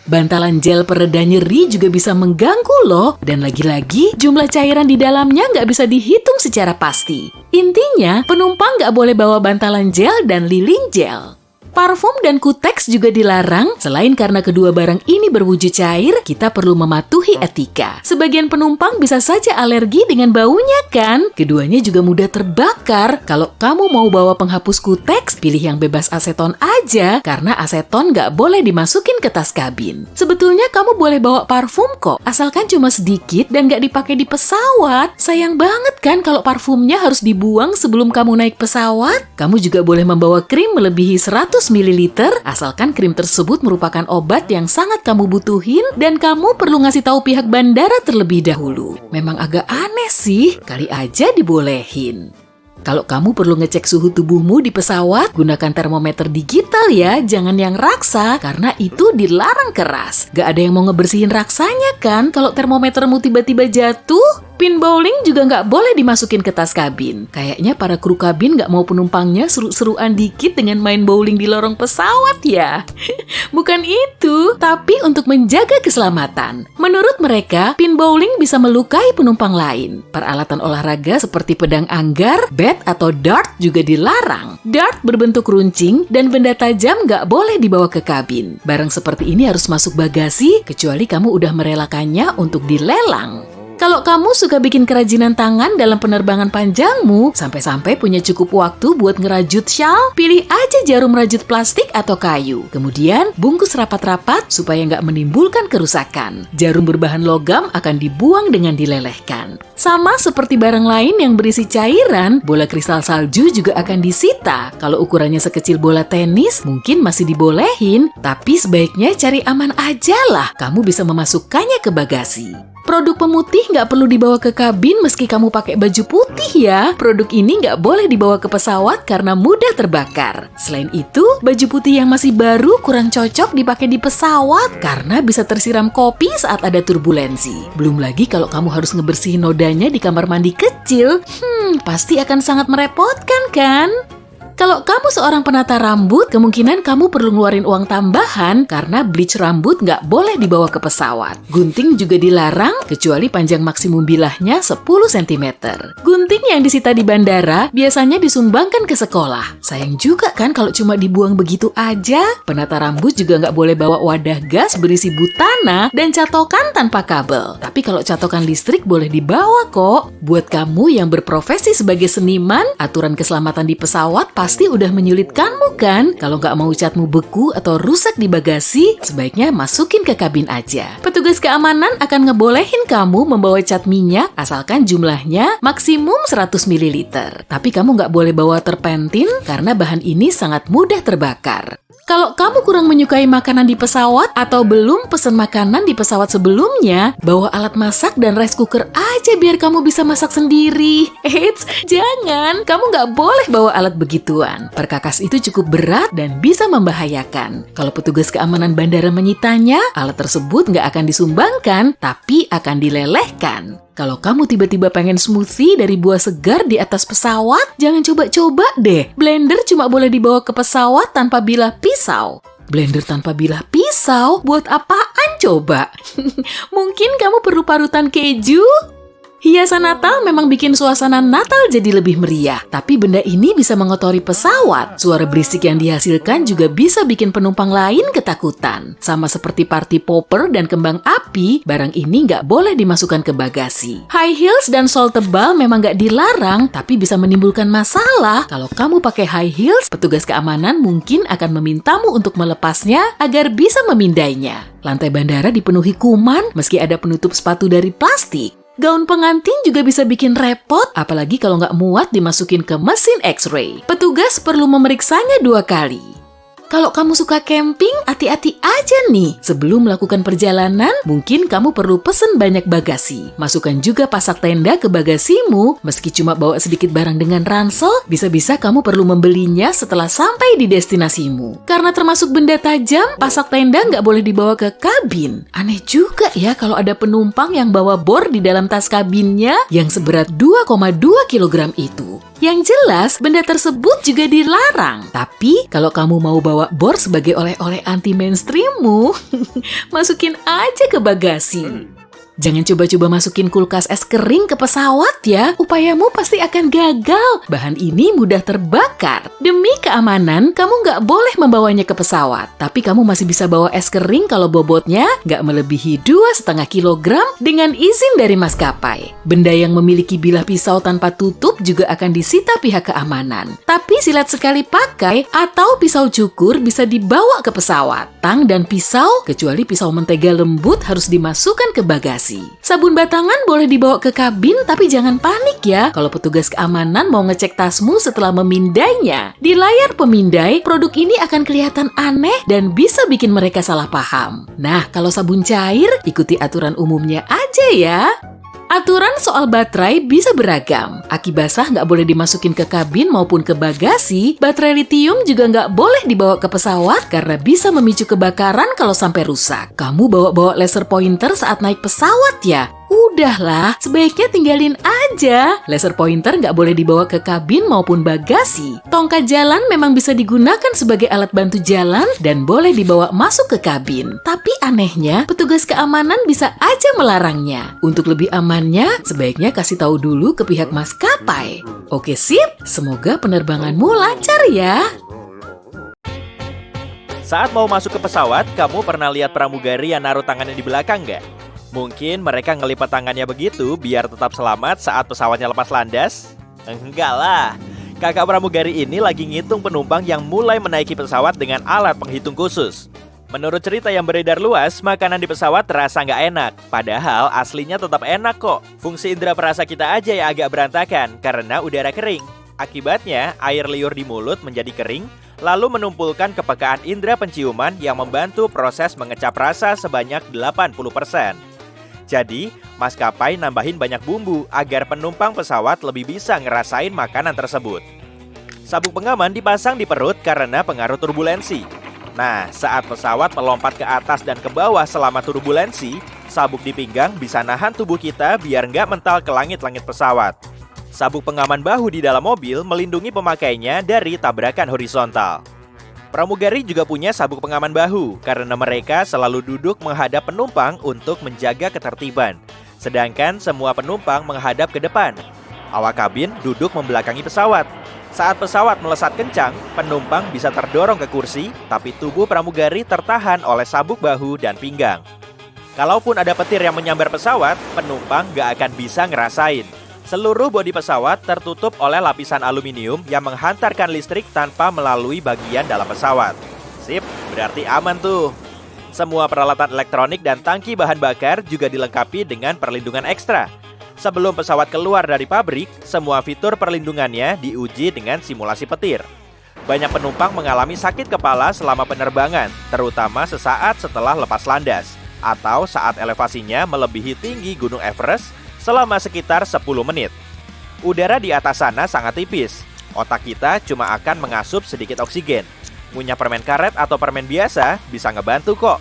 Bantalan gel pereda nyeri juga bisa mengganggu loh. Dan lagi-lagi, jumlah cairan di dalamnya nggak bisa dihitung secara pasti. Intinya, penumpang nggak boleh bawa bantalan gel dan lilin gel. Parfum dan Kutex juga dilarang. Selain karena kedua barang ini berwujud cair, kita perlu mematuhi etika. Sebagian penumpang bisa saja alergi dengan baunya kan? Keduanya juga mudah terbakar. Kalau kamu mau bawa penghapus Kutex, pilih yang bebas aseton aja, karena aseton nggak boleh dimasukin ke tas kabin. Sebetulnya kamu boleh bawa parfum kok, asalkan cuma sedikit dan nggak dipakai di pesawat. Sayang banget kan kalau parfumnya harus dibuang sebelum kamu naik pesawat? Kamu juga boleh membawa krim melebihi 100 ml, asalkan krim tersebut merupakan obat yang sangat kamu butuhin dan kamu perlu ngasih tahu pihak bandara terlebih dahulu. Memang agak aneh sih, kali aja dibolehin. Kalau kamu perlu ngecek suhu tubuhmu di pesawat, gunakan termometer digital ya, jangan yang raksa, karena itu dilarang keras. Gak ada yang mau ngebersihin raksanya kan, kalau termometermu tiba-tiba jatuh? Pin bowling juga nggak boleh dimasukin ke tas kabin. Kayaknya para kru kabin nggak mau penumpangnya seru-seruan dikit dengan main bowling di lorong pesawat ya. Bukan itu, tapi untuk menjaga keselamatan. Menurut mereka, pin bowling bisa melukai penumpang lain. Peralatan olahraga seperti pedang anggar, bat, atau dart juga dilarang. Dart berbentuk runcing dan benda tajam nggak boleh dibawa ke kabin. Barang seperti ini harus masuk bagasi, kecuali kamu udah merelakannya untuk dilelang. Kalau kamu suka bikin kerajinan tangan dalam penerbangan panjangmu, sampai-sampai punya cukup waktu buat ngerajut shawl, pilih aja jarum rajut plastik atau kayu. Kemudian, bungkus rapat-rapat supaya nggak menimbulkan kerusakan. Jarum berbahan logam akan dibuang dengan dilelehkan. Sama seperti barang lain yang berisi cairan, bola kristal salju juga akan disita. Kalau ukurannya sekecil bola tenis, mungkin masih dibolehin, tapi sebaiknya cari aman aja lah. Kamu bisa memasukkannya ke bagasi. Produk pemutih nggak perlu dibawa ke kabin meski kamu pakai baju putih ya. Produk ini nggak boleh dibawa ke pesawat karena mudah terbakar. Selain itu, baju putih yang masih baru kurang cocok dipakai di pesawat karena bisa tersiram kopi saat ada turbulensi. Belum lagi kalau kamu harus ngebersihin nodanya di kamar mandi kecil, pasti akan sangat merepotkan kan? Kalau kamu seorang penata rambut, kemungkinan kamu perlu ngeluarin uang tambahan karena bleach rambut nggak boleh dibawa ke pesawat. Gunting juga dilarang, kecuali panjang maksimum bilahnya 10 cm. Gunting yang disita di bandara biasanya disumbangkan ke sekolah. Sayang juga kan kalau cuma dibuang begitu aja. Penata rambut juga nggak boleh bawa wadah gas berisi butana dan catokan tanpa kabel. Tapi kalau catokan listrik boleh dibawa kok. Buat kamu yang berprofesi sebagai seniman, aturan keselamatan di pesawat pasti udah menyulitkanmu kan? Kalau nggak mau catmu beku atau rusak di bagasi, sebaiknya masukin ke kabin aja. Petugas keamanan akan ngebolehin kamu membawa cat minyak asalkan jumlahnya maksimum 100 ml. Tapi kamu nggak boleh bawa terpentin karena bahan ini sangat mudah terbakar. Kalau kamu kurang menyukai makanan di pesawat atau belum pesen makanan di pesawat sebelumnya, bawa alat masak dan rice cooker aja biar kamu bisa masak sendiri. Eits, jangan, kamu nggak boleh bawa alat begituan. Perkakas itu cukup berat dan bisa membahayakan. Kalau petugas keamanan bandara menyitanya, alat tersebut nggak akan disumbangkan, tapi akan dilelehkan. Kalau kamu tiba-tiba pengen smoothie dari buah segar di atas pesawat, jangan coba-coba deh. Blender cuma boleh dibawa ke pesawat tanpa bilah pisau. Blender tanpa bilah pisau? Buat apaan coba? Mungkin kamu perlu parutan keju? Hiasan Natal memang bikin suasana Natal jadi lebih meriah, tapi benda ini bisa mengotori pesawat. Suara berisik yang dihasilkan juga bisa bikin penumpang lain ketakutan. Sama seperti party popper dan kembang api, barang ini nggak boleh dimasukkan ke bagasi. High heels dan sol tebal memang nggak dilarang, tapi bisa menimbulkan masalah. Kalau kamu pakai high heels, petugas keamanan mungkin akan memintamu untuk melepasnya agar bisa memindainya. Lantai bandara dipenuhi kuman meski ada penutup sepatu dari plastik. Gaun pengantin juga bisa bikin repot, apalagi kalau nggak muat dimasukin ke mesin X-ray. Petugas perlu memeriksanya 2 kali. Kalau kamu suka camping, hati-hati aja nih. Sebelum melakukan perjalanan, mungkin kamu perlu pesen banyak bagasi. Masukkan juga pasak tenda ke bagasimu. Meski cuma bawa sedikit barang dengan ransel, bisa-bisa kamu perlu membelinya setelah sampai di destinasimu. Karena termasuk benda tajam, pasak tenda nggak boleh dibawa ke kabin. Aneh juga ya kalau ada penumpang yang bawa bor di dalam tas kabinnya yang seberat 2,2 kg itu. Yang jelas, benda tersebut juga dilarang. Tapi, kalau kamu mau bawa bor sebagai oleh-oleh anti-mainstreammu, masukin aja ke bagasi. Jangan coba-coba masukin kulkas es kering ke pesawat ya. Upayamu pasti akan gagal. Bahan ini mudah terbakar. Demi keamanan, kamu nggak boleh membawanya ke pesawat. Tapi kamu masih bisa bawa es kering kalau bobotnya nggak melebihi 2,5 kg dengan izin dari maskapai. Benda yang memiliki bilah pisau tanpa tutup juga akan disita pihak keamanan. Tapi silat sekali pakai atau pisau cukur bisa dibawa ke pesawat. Tang dan pisau, kecuali pisau mentega lembut harus dimasukkan ke bagasi. Sabun batangan boleh dibawa ke kabin, tapi jangan panik ya kalau petugas keamanan mau ngecek tasmu setelah memindainya. Di layar pemindai, produk ini akan kelihatan aneh dan bisa bikin mereka salah paham. Nah, kalau sabun cair, ikuti aturan umumnya aja ya. Aturan soal baterai bisa beragam. Aki basah nggak boleh dimasukin ke kabin maupun ke bagasi. Baterai litium juga nggak boleh dibawa ke pesawat karena bisa memicu kebakaran kalau sampai rusak. Kamu bawa-bawa laser pointer saat naik pesawat ya? Udahlah, sebaiknya tinggalin aja. Laser pointer nggak boleh dibawa ke kabin maupun bagasi. Tongkat jalan memang bisa digunakan sebagai alat bantu jalan dan boleh dibawa masuk ke kabin. Tapi anehnya, petugas keamanan bisa aja melarangnya. Untuk lebih amannya, sebaiknya kasih tahu dulu ke pihak maskapai. Oke sip, semoga penerbanganmu lancar ya. Saat mau masuk ke pesawat, kamu pernah lihat pramugari yang naruh tangannya di belakang nggak? Mungkin mereka ngelipat tangannya begitu biar tetap selamat saat pesawatnya lepas landas? Enggak lah. Kakak pramugari ini lagi ngitung penumpang yang mulai menaiki pesawat dengan alat penghitung khusus. Menurut cerita yang beredar luas, makanan di pesawat terasa nggak enak. Padahal aslinya tetap enak kok. Fungsi indera perasa kita aja yang agak berantakan karena udara kering. Akibatnya, air liur di mulut menjadi kering, lalu menumpulkan kepekaan indera penciuman yang membantu proses mengecap rasa sebanyak 80%. Jadi, maskapai nambahin banyak bumbu agar penumpang pesawat lebih bisa ngerasain makanan tersebut. Sabuk pengaman dipasang di perut karena pengaruh turbulensi. Nah, saat pesawat melompat ke atas dan ke bawah selama turbulensi, sabuk di pinggang bisa nahan tubuh kita biar nggak mental ke langit-langit pesawat. Sabuk pengaman bahu di dalam mobil melindungi pemakainya dari tabrakan horizontal. Pramugari juga punya sabuk pengaman bahu karena mereka selalu duduk menghadap penumpang untuk menjaga ketertiban. Sedangkan semua penumpang menghadap ke depan. Awak kabin duduk membelakangi pesawat. Saat pesawat melesat kencang, penumpang bisa terdorong ke kursi, tapi tubuh pramugari tertahan oleh sabuk bahu dan pinggang. Kalaupun ada petir yang menyambar pesawat, penumpang nggak akan bisa ngerasain. Seluruh bodi pesawat tertutup oleh lapisan aluminium yang menghantarkan listrik tanpa melalui bagian dalam pesawat. Sip, berarti aman tuh. Semua peralatan elektronik dan tangki bahan bakar juga dilengkapi dengan perlindungan ekstra. Sebelum pesawat keluar dari pabrik, semua fitur perlindungannya diuji dengan simulasi petir. Banyak penumpang mengalami sakit kepala selama penerbangan, terutama sesaat setelah lepas landas, atau saat elevasinya melebihi tinggi Gunung Everest selama sekitar 10 menit. Udara di atas sana sangat tipis. Otak kita cuma akan mengasup sedikit oksigen. Ngunyah permen karet atau permen biasa bisa ngebantu kok.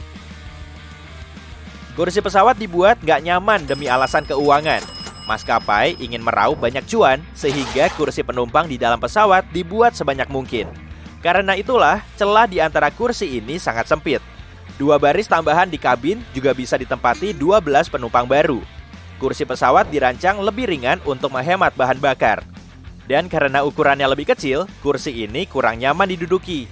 Kursi pesawat dibuat nggak nyaman demi alasan keuangan. Maskapai ingin meraup banyak cuan sehingga kursi penumpang di dalam pesawat dibuat sebanyak mungkin. Karena itulah, celah di antara kursi ini sangat sempit. 2 baris tambahan di kabin juga bisa ditempati 12 penumpang baru. Kursi pesawat dirancang lebih ringan untuk menghemat bahan bakar. Dan karena ukurannya lebih kecil, kursi ini kurang nyaman diduduki.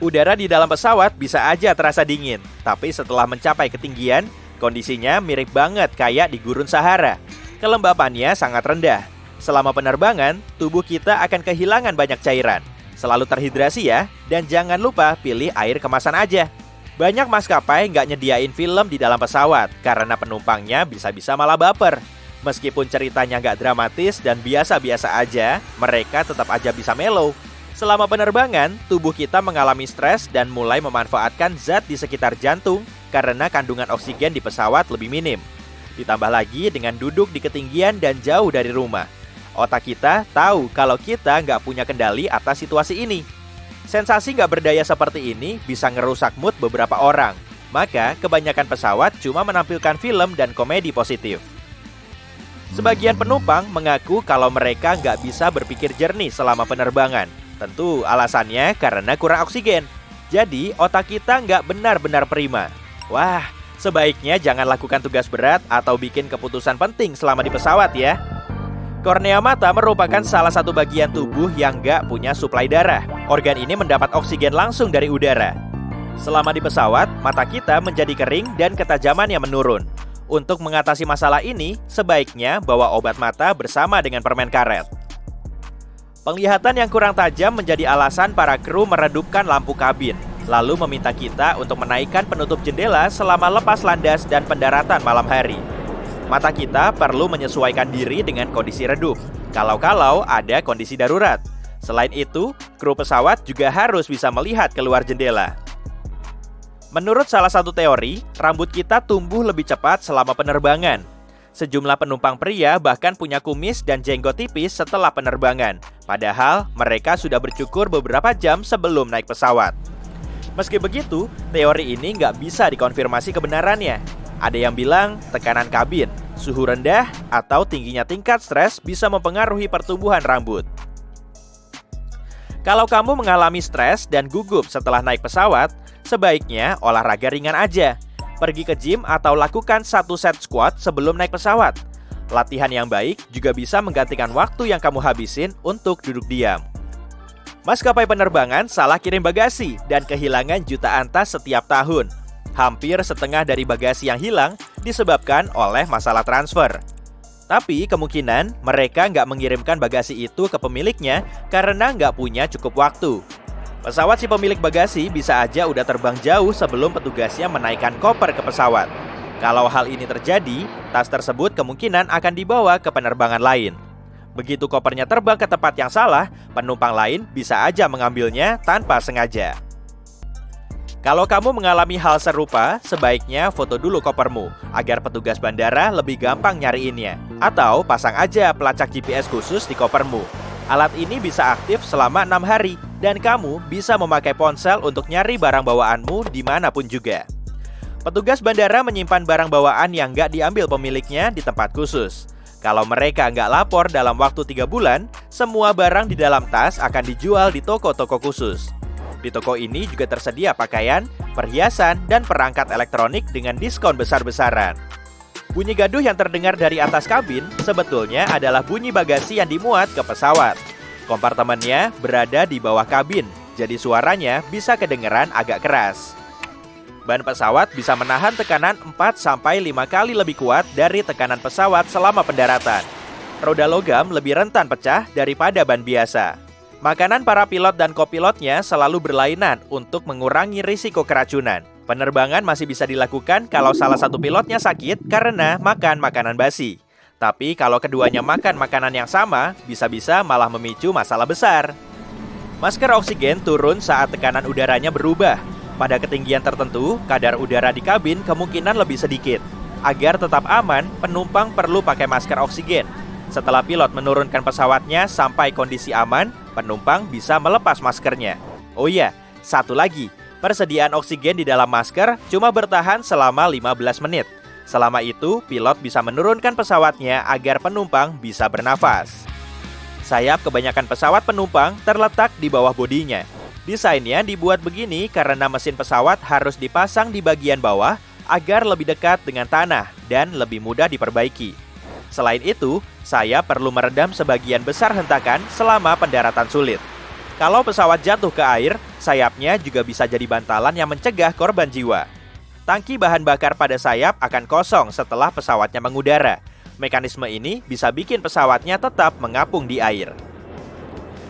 Udara di dalam pesawat bisa aja terasa dingin, tapi setelah mencapai ketinggian, kondisinya mirip banget kayak di gurun Sahara. Kelembapannya sangat rendah. Selama penerbangan, tubuh kita akan kehilangan banyak cairan. Selalu terhidrasi ya, dan jangan lupa pilih air kemasan aja. Banyak maskapai nggak nyediain film di dalam pesawat karena penumpangnya bisa-bisa malah baper. Meskipun ceritanya nggak dramatis dan biasa-biasa aja, mereka tetap aja bisa mellow. Selama penerbangan, tubuh kita mengalami stres dan mulai memanfaatkan zat di sekitar jantung karena kandungan oksigen di pesawat lebih minim. Ditambah lagi dengan duduk di ketinggian dan jauh dari rumah. Otak kita tahu kalau kita nggak punya kendali atas situasi ini. Sensasi nggak berdaya seperti ini bisa ngerusak mood beberapa orang. Maka, kebanyakan pesawat cuma menampilkan film dan komedi positif. Sebagian penumpang mengaku kalau mereka nggak bisa berpikir jernih selama penerbangan. Tentu alasannya karena kurang oksigen. Jadi otak kita nggak benar-benar prima. Wah, sebaiknya jangan lakukan tugas berat atau bikin keputusan penting selama di pesawat ya. Kornea mata merupakan salah satu bagian tubuh yang nggak punya suplai darah. Organ ini mendapat oksigen langsung dari udara. Selama di pesawat, mata kita menjadi kering dan ketajamannya menurun. Untuk mengatasi masalah ini, sebaiknya bawa obat mata bersama dengan permen karet. Penglihatan yang kurang tajam menjadi alasan para kru meredupkan lampu kabin, lalu meminta kita untuk menaikkan penutup jendela selama lepas landas dan pendaratan malam hari. Mata kita perlu menyesuaikan diri dengan kondisi redup, kalau-kalau ada kondisi darurat. Selain itu, kru pesawat juga harus bisa melihat keluar jendela. Menurut salah satu teori, rambut kita tumbuh lebih cepat selama penerbangan. Sejumlah penumpang pria bahkan punya kumis dan jenggot tipis setelah penerbangan. Padahal mereka sudah bercukur beberapa jam sebelum naik pesawat. Meski begitu, teori ini nggak bisa dikonfirmasi kebenarannya. Ada yang bilang tekanan kabin, suhu rendah, atau tingginya tingkat stres bisa mempengaruhi pertumbuhan rambut. Kalau kamu mengalami stres dan gugup setelah naik pesawat, sebaiknya olahraga ringan aja. Pergi ke gym atau lakukan 1 set squat sebelum naik pesawat. Latihan yang baik juga bisa menggantikan waktu yang kamu habisin untuk duduk diam. Maskapai penerbangan salah kirim bagasi dan kehilangan jutaan tas setiap tahun. Hampir setengah dari bagasi yang hilang disebabkan oleh masalah transfer. Tapi kemungkinan mereka nggak mengirimkan bagasi itu ke pemiliknya karena nggak punya cukup waktu. Pesawat si pemilik bagasi bisa aja udah terbang jauh sebelum petugasnya menaikkan koper ke pesawat. Kalau hal ini terjadi, tas tersebut kemungkinan akan dibawa ke penerbangan lain. Begitu kopernya terbang ke tempat yang salah, penumpang lain bisa aja mengambilnya tanpa sengaja. Kalau kamu mengalami hal serupa, sebaiknya foto dulu kopermu agar petugas bandara lebih gampang nyariinnya. Atau pasang aja pelacak GPS khusus di kopermu. Alat ini bisa aktif selama 6 hari dan kamu bisa memakai ponsel untuk nyari barang bawaanmu dimanapun juga. Petugas bandara menyimpan barang bawaan yang nggak diambil pemiliknya di tempat khusus. Kalau mereka nggak lapor dalam waktu 3 bulan, semua barang di dalam tas akan dijual di toko-toko khusus. Di toko ini juga tersedia pakaian, perhiasan, dan perangkat elektronik dengan diskon besar-besaran. Bunyi gaduh yang terdengar dari atas kabin sebetulnya adalah bunyi bagasi yang dimuat ke pesawat. Kompartemennya berada di bawah kabin, jadi suaranya bisa kedengeran agak keras. Ban pesawat bisa menahan tekanan 4-5 kali lebih kuat dari tekanan pesawat selama pendaratan. Roda logam lebih rentan pecah daripada ban biasa. Makanan para pilot dan kopilotnya selalu berlainan untuk mengurangi risiko keracunan. Penerbangan masih bisa dilakukan kalau salah satu pilotnya sakit karena makan makanan basi. Tapi kalau keduanya makan makanan yang sama, bisa-bisa malah memicu masalah besar. Masker oksigen turun saat tekanan udaranya berubah. Pada ketinggian tertentu, kadar udara di kabin kemungkinan lebih sedikit. Agar tetap aman, penumpang perlu pakai masker oksigen. Setelah pilot menurunkan pesawatnya sampai kondisi aman, penumpang bisa melepas maskernya. Oh iya, satu lagi. Persediaan oksigen di dalam masker cuma bertahan selama 15 menit. Selama itu, pilot bisa menurunkan pesawatnya agar penumpang bisa bernafas. Sayap kebanyakan pesawat penumpang terletak di bawah bodinya. Desainnya dibuat begini karena mesin pesawat harus dipasang di bagian bawah agar lebih dekat dengan tanah dan lebih mudah diperbaiki. Selain itu, sayap perlu meredam sebagian besar hentakan selama pendaratan sulit. Kalau pesawat jatuh ke air, sayapnya juga bisa jadi bantalan yang mencegah korban jiwa. Tangki bahan bakar pada sayap akan kosong setelah pesawatnya mengudara. Mekanisme ini bisa bikin pesawatnya tetap mengapung di air.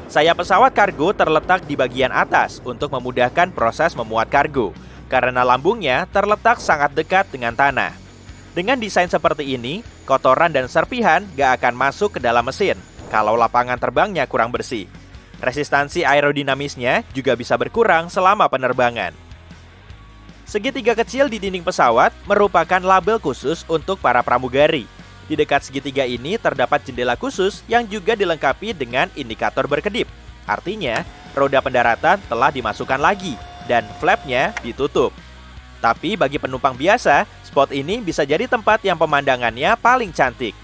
Sayap pesawat kargo terletak di bagian atas untuk memudahkan proses memuat kargo, karena lambungnya terletak sangat dekat dengan tanah. Dengan desain seperti ini, kotoran dan serpihan gak akan masuk ke dalam mesin kalau lapangan terbangnya kurang bersih. Resistansi aerodinamisnya juga bisa berkurang selama penerbangan. Segitiga kecil di dinding pesawat merupakan label khusus untuk para pramugari. Di dekat segitiga ini terdapat jendela khusus yang juga dilengkapi dengan indikator berkedip. Artinya, roda pendaratan telah dimasukkan lagi dan flapnya ditutup. Tapi bagi penumpang biasa, spot ini bisa jadi tempat yang pemandangannya paling cantik.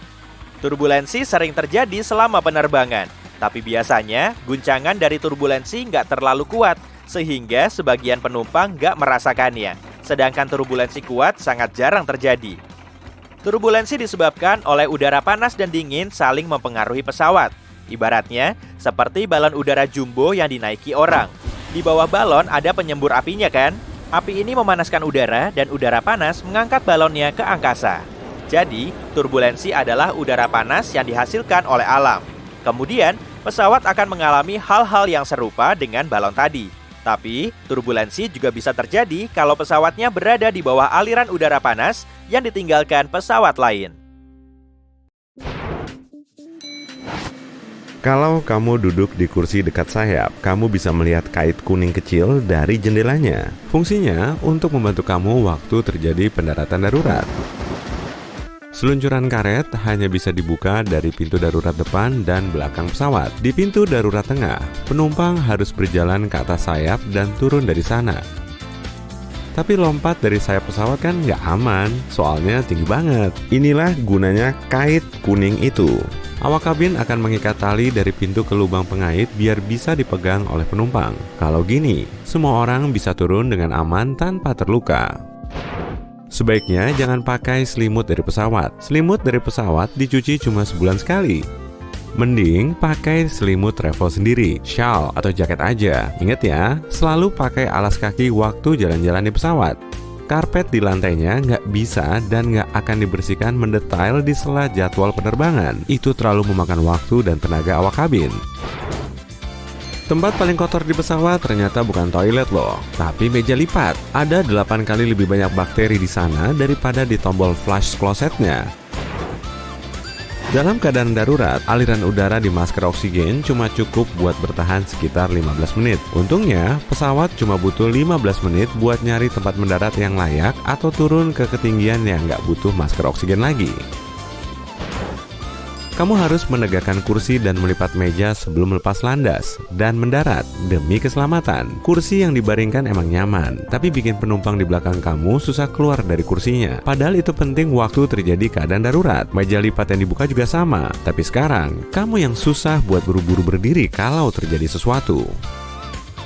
Turbulensi sering terjadi selama penerbangan, tapi biasanya guncangan dari turbulensi nggak terlalu kuat, sehingga sebagian penumpang nggak merasakannya. Sedangkan turbulensi kuat sangat jarang terjadi. Turbulensi disebabkan oleh udara panas dan dingin saling mempengaruhi pesawat. Ibaratnya, seperti balon udara jumbo yang dinaiki orang. Di bawah balon ada penyembur apinya kan? Api ini memanaskan udara dan udara panas mengangkat balonnya ke angkasa. Jadi, turbulensi adalah udara panas yang dihasilkan oleh alam. Kemudian, pesawat akan mengalami hal-hal yang serupa dengan balon tadi. Tapi, turbulensi juga bisa terjadi kalau pesawatnya berada di bawah aliran udara panas yang ditinggalkan pesawat lain. Kalau kamu duduk di kursi dekat sayap, kamu bisa melihat kait kuning kecil dari jendelanya. Fungsinya untuk membantu kamu waktu terjadi pendaratan darurat. Seluncuran karet hanya bisa dibuka dari pintu darurat depan dan belakang pesawat. Di pintu darurat tengah, penumpang harus berjalan ke atas sayap dan turun dari sana. Tapi lompat dari sayap pesawat kan nggak aman, soalnya tinggi banget. Inilah gunanya kait kuning itu. Awak kabin akan mengikat tali dari pintu ke lubang pengait biar bisa dipegang oleh penumpang. Kalau gini, semua orang bisa turun dengan aman tanpa terluka. Sebaiknya jangan pakai selimut dari pesawat. Selimut dari pesawat dicuci cuma sebulan sekali. Mending pakai selimut travel sendiri, shawl atau jaket aja. Ingat ya, selalu pakai alas kaki waktu jalan-jalan di pesawat. Karpet di lantainya nggak bisa dan nggak akan dibersihkan mendetail di sela jadwal penerbangan. Itu terlalu memakan waktu dan tenaga awak kabin. Tempat paling kotor di pesawat ternyata bukan toilet loh, tapi meja lipat. Ada 8 kali lebih banyak bakteri di sana daripada di tombol flush klosetnya. Dalam keadaan darurat, aliran udara di masker oksigen cuma cukup buat bertahan sekitar 15 menit. Untungnya, pesawat cuma butuh 15 menit buat nyari tempat mendarat yang layak atau turun ke ketinggian yang nggak butuh masker oksigen lagi. Kamu harus menegakkan kursi dan melipat meja sebelum melepas landas dan mendarat demi keselamatan. Kursi yang dibaringkan emang nyaman, tapi bikin penumpang di belakang kamu susah keluar dari kursinya. Padahal itu penting waktu terjadi keadaan darurat. Meja lipat yang dibuka juga sama, tapi sekarang kamu yang susah buat buru-buru berdiri kalau terjadi sesuatu.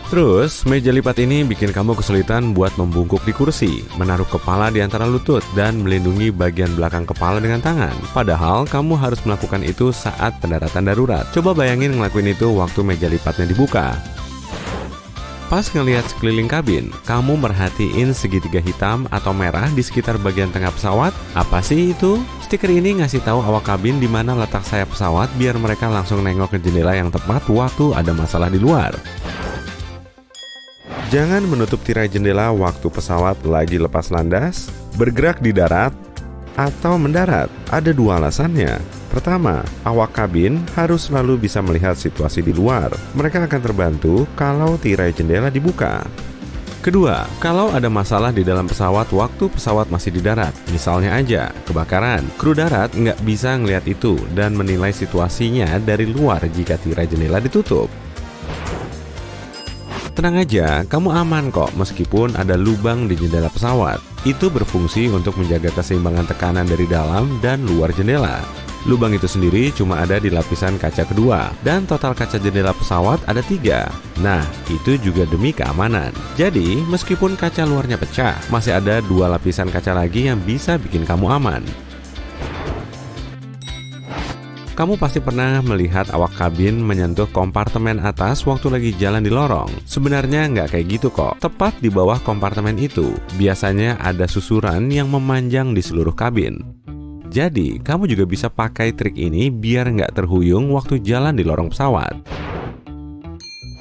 Terus, meja lipat ini bikin kamu kesulitan buat membungkuk di kursi, menaruh kepala di antara lutut, dan melindungi bagian belakang kepala dengan tangan. Padahal, kamu harus melakukan itu saat pendaratan darurat. Coba bayangin ngelakuin itu waktu meja lipatnya dibuka. Pas ngelihat sekeliling kabin, kamu merhatiin segitiga hitam atau merah di sekitar bagian tengah pesawat. Apa sih itu? Stiker ini ngasih tahu awak kabin di mana letak sayap pesawat biar mereka langsung nengok ke jendela yang tepat waktu ada masalah di luar. Jangan menutup tirai jendela waktu pesawat lagi lepas landas, bergerak di darat, atau mendarat. Ada 2 alasannya. Pertama, awak kabin harus selalu bisa melihat situasi di luar. Mereka akan terbantu kalau tirai jendela dibuka. Kedua, kalau ada masalah di dalam pesawat waktu pesawat masih di darat, misalnya aja kebakaran, kru darat nggak bisa ngelihat itu dan menilai situasinya dari luar jika tirai jendela ditutup. Tenang aja, kamu aman kok meskipun ada lubang di jendela pesawat. Itu berfungsi untuk menjaga keseimbangan tekanan dari dalam dan luar jendela. Lubang itu sendiri cuma ada di lapisan kaca kedua, dan total kaca jendela pesawat ada 3. Nah, itu juga demi keamanan. Jadi, meskipun kaca luarnya pecah, masih ada 2 lapisan kaca lagi yang bisa bikin kamu aman. Kamu pasti pernah melihat awak kabin menyentuh kompartemen atas waktu lagi jalan di lorong. Sebenarnya nggak kayak gitu kok. Tepat di bawah kompartemen itu, biasanya ada susuran yang memanjang di seluruh kabin. Jadi, kamu juga bisa pakai trik ini biar nggak terhuyung waktu jalan di lorong pesawat.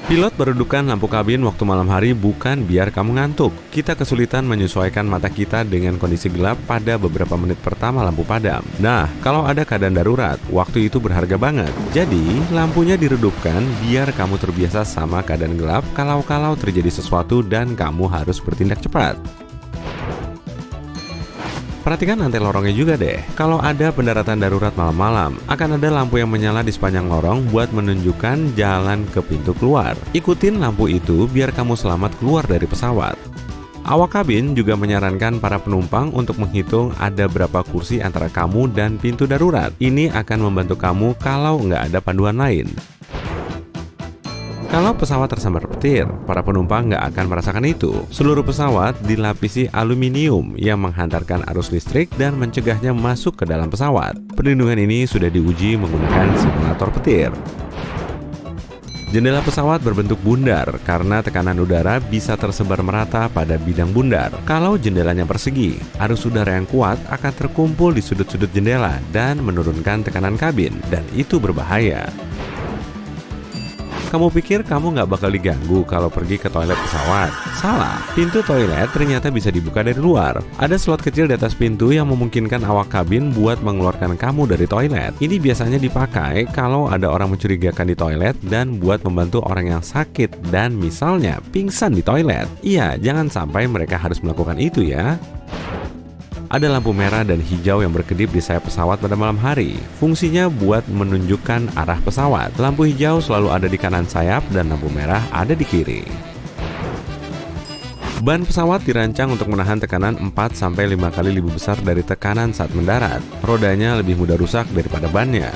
Pilot meredupkan lampu kabin waktu malam hari bukan biar kamu ngantuk. Kita kesulitan menyesuaikan mata kita dengan kondisi gelap pada beberapa menit pertama lampu padam. Nah, kalau ada keadaan darurat, waktu itu berharga banget. Jadi, lampunya diredupkan biar kamu terbiasa sama keadaan gelap kalau terjadi sesuatu dan kamu harus bertindak cepat. Perhatikan antel lorongnya juga deh. Kalau ada pendaratan darurat malam-malam, akan ada lampu yang menyala di sepanjang lorong buat menunjukkan jalan ke pintu keluar. Ikutin lampu itu biar kamu selamat keluar dari pesawat. Awak kabin juga menyarankan para penumpang untuk menghitung ada berapa kursi antara kamu dan pintu darurat. Ini akan membantu kamu kalau nggak ada panduan lain. Kalau pesawat tersambar petir, para penumpang nggak akan merasakan itu. Seluruh pesawat dilapisi aluminium yang menghantarkan arus listrik dan mencegahnya masuk ke dalam pesawat. Perlindungan ini sudah diuji menggunakan simulator petir. Jendela pesawat berbentuk bundar karena tekanan udara bisa tersebar merata pada bidang bundar. Kalau jendelanya persegi, arus udara yang kuat akan terkumpul di sudut-sudut jendela dan menurunkan tekanan kabin, dan itu berbahaya. Kamu pikir kamu nggak bakal diganggu kalau pergi ke toilet pesawat? Salah, pintu toilet ternyata bisa dibuka dari luar. Ada slot kecil di atas pintu yang memungkinkan awak kabin buat mengeluarkan kamu dari toilet. Ini biasanya dipakai kalau ada orang mencurigakan di toilet dan buat membantu orang yang sakit dan misalnya pingsan di toilet. Iya, jangan sampai mereka harus melakukan itu ya. Ada lampu merah dan hijau yang berkedip di sayap pesawat pada malam hari. Fungsinya buat menunjukkan arah pesawat. Lampu hijau selalu ada di kanan sayap dan lampu merah ada di kiri. Ban pesawat dirancang untuk menahan tekanan 4-5 kali lebih besar dari tekanan saat mendarat. Rodanya lebih mudah rusak daripada bannya.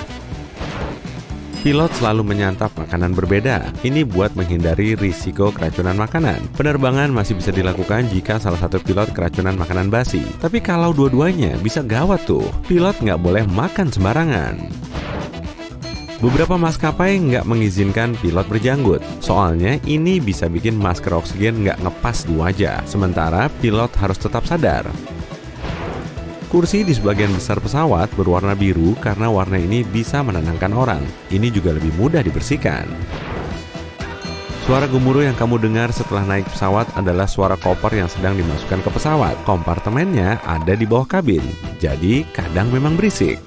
Pilot selalu menyantap makanan berbeda. Ini buat menghindari risiko keracunan makanan. Penerbangan masih bisa dilakukan jika salah satu pilot keracunan makanan basi. Tapi kalau dua-duanya bisa gawat tuh. Pilot nggak boleh makan sembarangan. Beberapa maskapai nggak mengizinkan pilot berjanggut. Soalnya ini bisa bikin masker oksigen nggak ngepas di wajah. Sementara pilot harus tetap sadar. Kursi di sebagian besar pesawat berwarna biru karena warna ini bisa menenangkan orang. Ini juga lebih mudah dibersihkan. Suara gemuruh yang kamu dengar setelah naik pesawat adalah suara koper yang sedang dimasukkan ke pesawat. Kompartemennya ada di bawah kabin, jadi kadang memang berisik.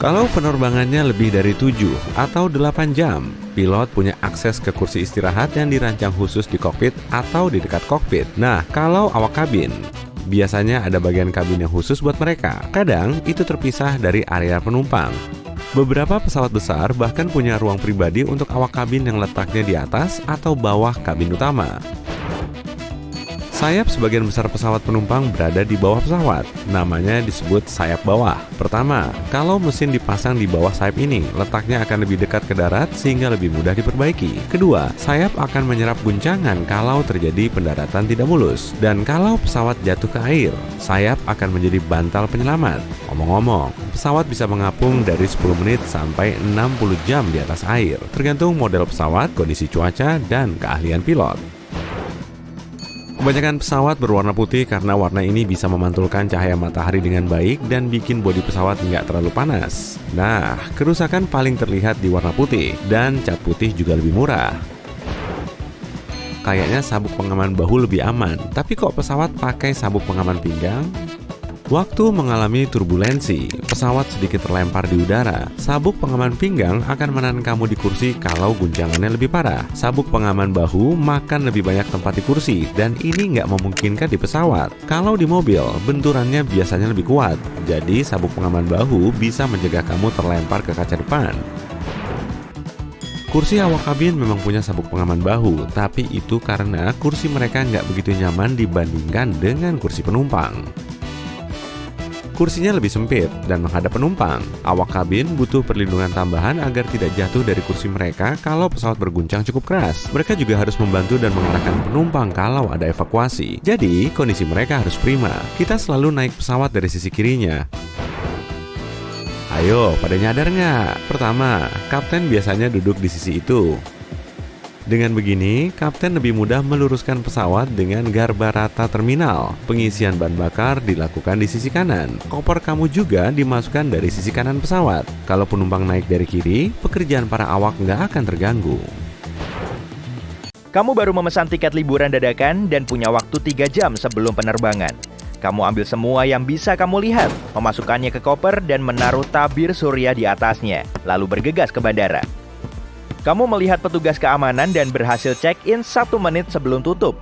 Kalau penerbangannya lebih dari 7 atau 8 jam, pilot punya akses ke kursi istirahat yang dirancang khusus di kokpit atau di dekat kokpit. Nah, kalau awak kabin, biasanya ada bagian kabin yang khusus buat mereka. Kadang itu terpisah dari area penumpang. Beberapa pesawat besar bahkan punya ruang pribadi untuk awak kabin yang letaknya di atas atau bawah kabin utama. Sayap sebagian besar pesawat penumpang berada di bawah pesawat. Namanya disebut sayap bawah. Pertama, kalau mesin dipasang di bawah sayap ini, letaknya akan lebih dekat ke darat sehingga lebih mudah diperbaiki. Kedua, sayap akan menyerap guncangan kalau terjadi pendaratan tidak mulus. Dan kalau pesawat jatuh ke air, sayap akan menjadi bantal penyelamat. Ngomong-ngomong, pesawat bisa mengapung dari 10 menit sampai 60 jam di atas air, tergantung model pesawat, kondisi cuaca, dan keahlian pilot. Kebanyakan pesawat berwarna putih karena warna ini bisa memantulkan cahaya matahari dengan baik dan bikin bodi pesawat nggak terlalu panas. Nah, kerusakan paling terlihat di warna putih, dan cat putih juga lebih murah. Kayaknya sabuk pengaman bahu lebih aman, tapi kok pesawat pakai sabuk pengaman pinggang? Waktu mengalami turbulensi, pesawat sedikit terlempar di udara. Sabuk pengaman pinggang akan menahan kamu di kursi kalau guncangannya lebih parah. Sabuk pengaman bahu makan lebih banyak tempat di kursi, dan ini nggak memungkinkan di pesawat. Kalau di mobil, benturannya biasanya lebih kuat. Jadi sabuk pengaman bahu bisa mencegah kamu terlempar ke kaca depan. Kursi awak kabin memang punya sabuk pengaman bahu, tapi itu karena kursi mereka nggak begitu nyaman dibandingkan dengan kursi penumpang. Kursinya lebih sempit dan menghadap penumpang. Awak kabin butuh perlindungan tambahan agar tidak jatuh dari kursi mereka kalau pesawat berguncang cukup keras. Mereka juga harus membantu dan mengarahkan penumpang kalau ada evakuasi. Jadi, kondisi mereka harus prima. Kita selalu naik pesawat dari sisi kirinya. Ayo, pada nyadar nggak? Pertama, kapten biasanya duduk di sisi itu. Dengan begini, kapten lebih mudah meluruskan pesawat dengan garba rata terminal. Pengisian bahan bakar dilakukan di sisi kanan. Koper kamu juga dimasukkan dari sisi kanan pesawat. Kalau penumpang naik dari kiri, pekerjaan para awak nggak akan terganggu. Kamu baru memesan tiket liburan dadakan dan punya waktu 3 jam sebelum penerbangan. Kamu ambil semua yang bisa kamu lihat, memasukkannya ke koper dan menaruh tabir surya di atasnya, lalu bergegas ke bandara. Kamu melihat petugas keamanan dan berhasil check-in 1 menit sebelum tutup.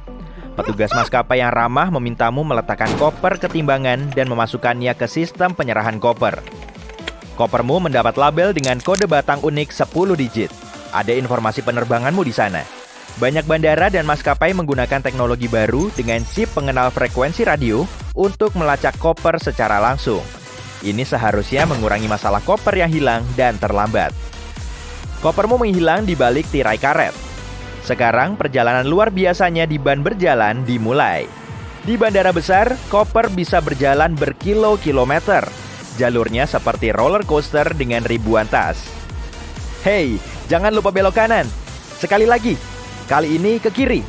Petugas maskapai yang ramah memintamu meletakkan koper ke timbangan dan memasukkannya ke sistem penyerahan koper. Kopermu mendapat label dengan kode batang unik 10 digit. Ada informasi penerbanganmu di sana. Banyak bandara dan maskapai menggunakan teknologi baru dengan chip pengenal frekuensi radio untuk melacak koper secara langsung. Ini seharusnya mengurangi masalah koper yang hilang dan terlambat. Kopermu menghilang di balik tirai karet. Sekarang perjalanan luar biasanya di ban berjalan dimulai. Di bandara besar, koper bisa berjalan berkilo-kilometer. Jalurnya seperti roller coaster dengan ribuan tas. Hei, jangan lupa belok kanan. Sekali lagi, kali ini ke kiri.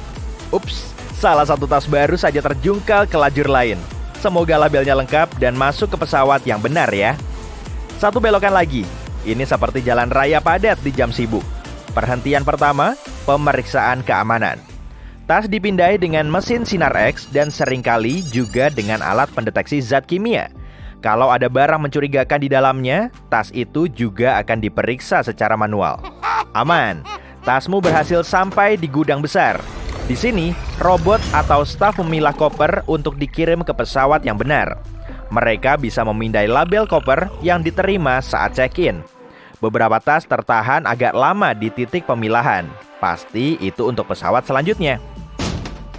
Ups, salah satu tas baru saja terjungkal ke lajur lain. Semoga labelnya lengkap dan masuk ke pesawat yang benar ya. Satu belokan lagi. Ini seperti jalan raya padat di jam sibuk. Perhentian pertama, pemeriksaan keamanan. Tas dipindai dengan mesin sinar X dan seringkali juga dengan alat pendeteksi zat kimia. Kalau ada barang mencurigakan di dalamnya, tas itu juga akan diperiksa secara manual. Aman, tasmu berhasil sampai di gudang besar. Di sini, robot atau staf memilah koper untuk dikirim ke pesawat yang benar. Mereka bisa memindai label koper yang diterima saat check-in. Beberapa tas tertahan agak lama di titik pemilahan. Pasti itu untuk pesawat selanjutnya.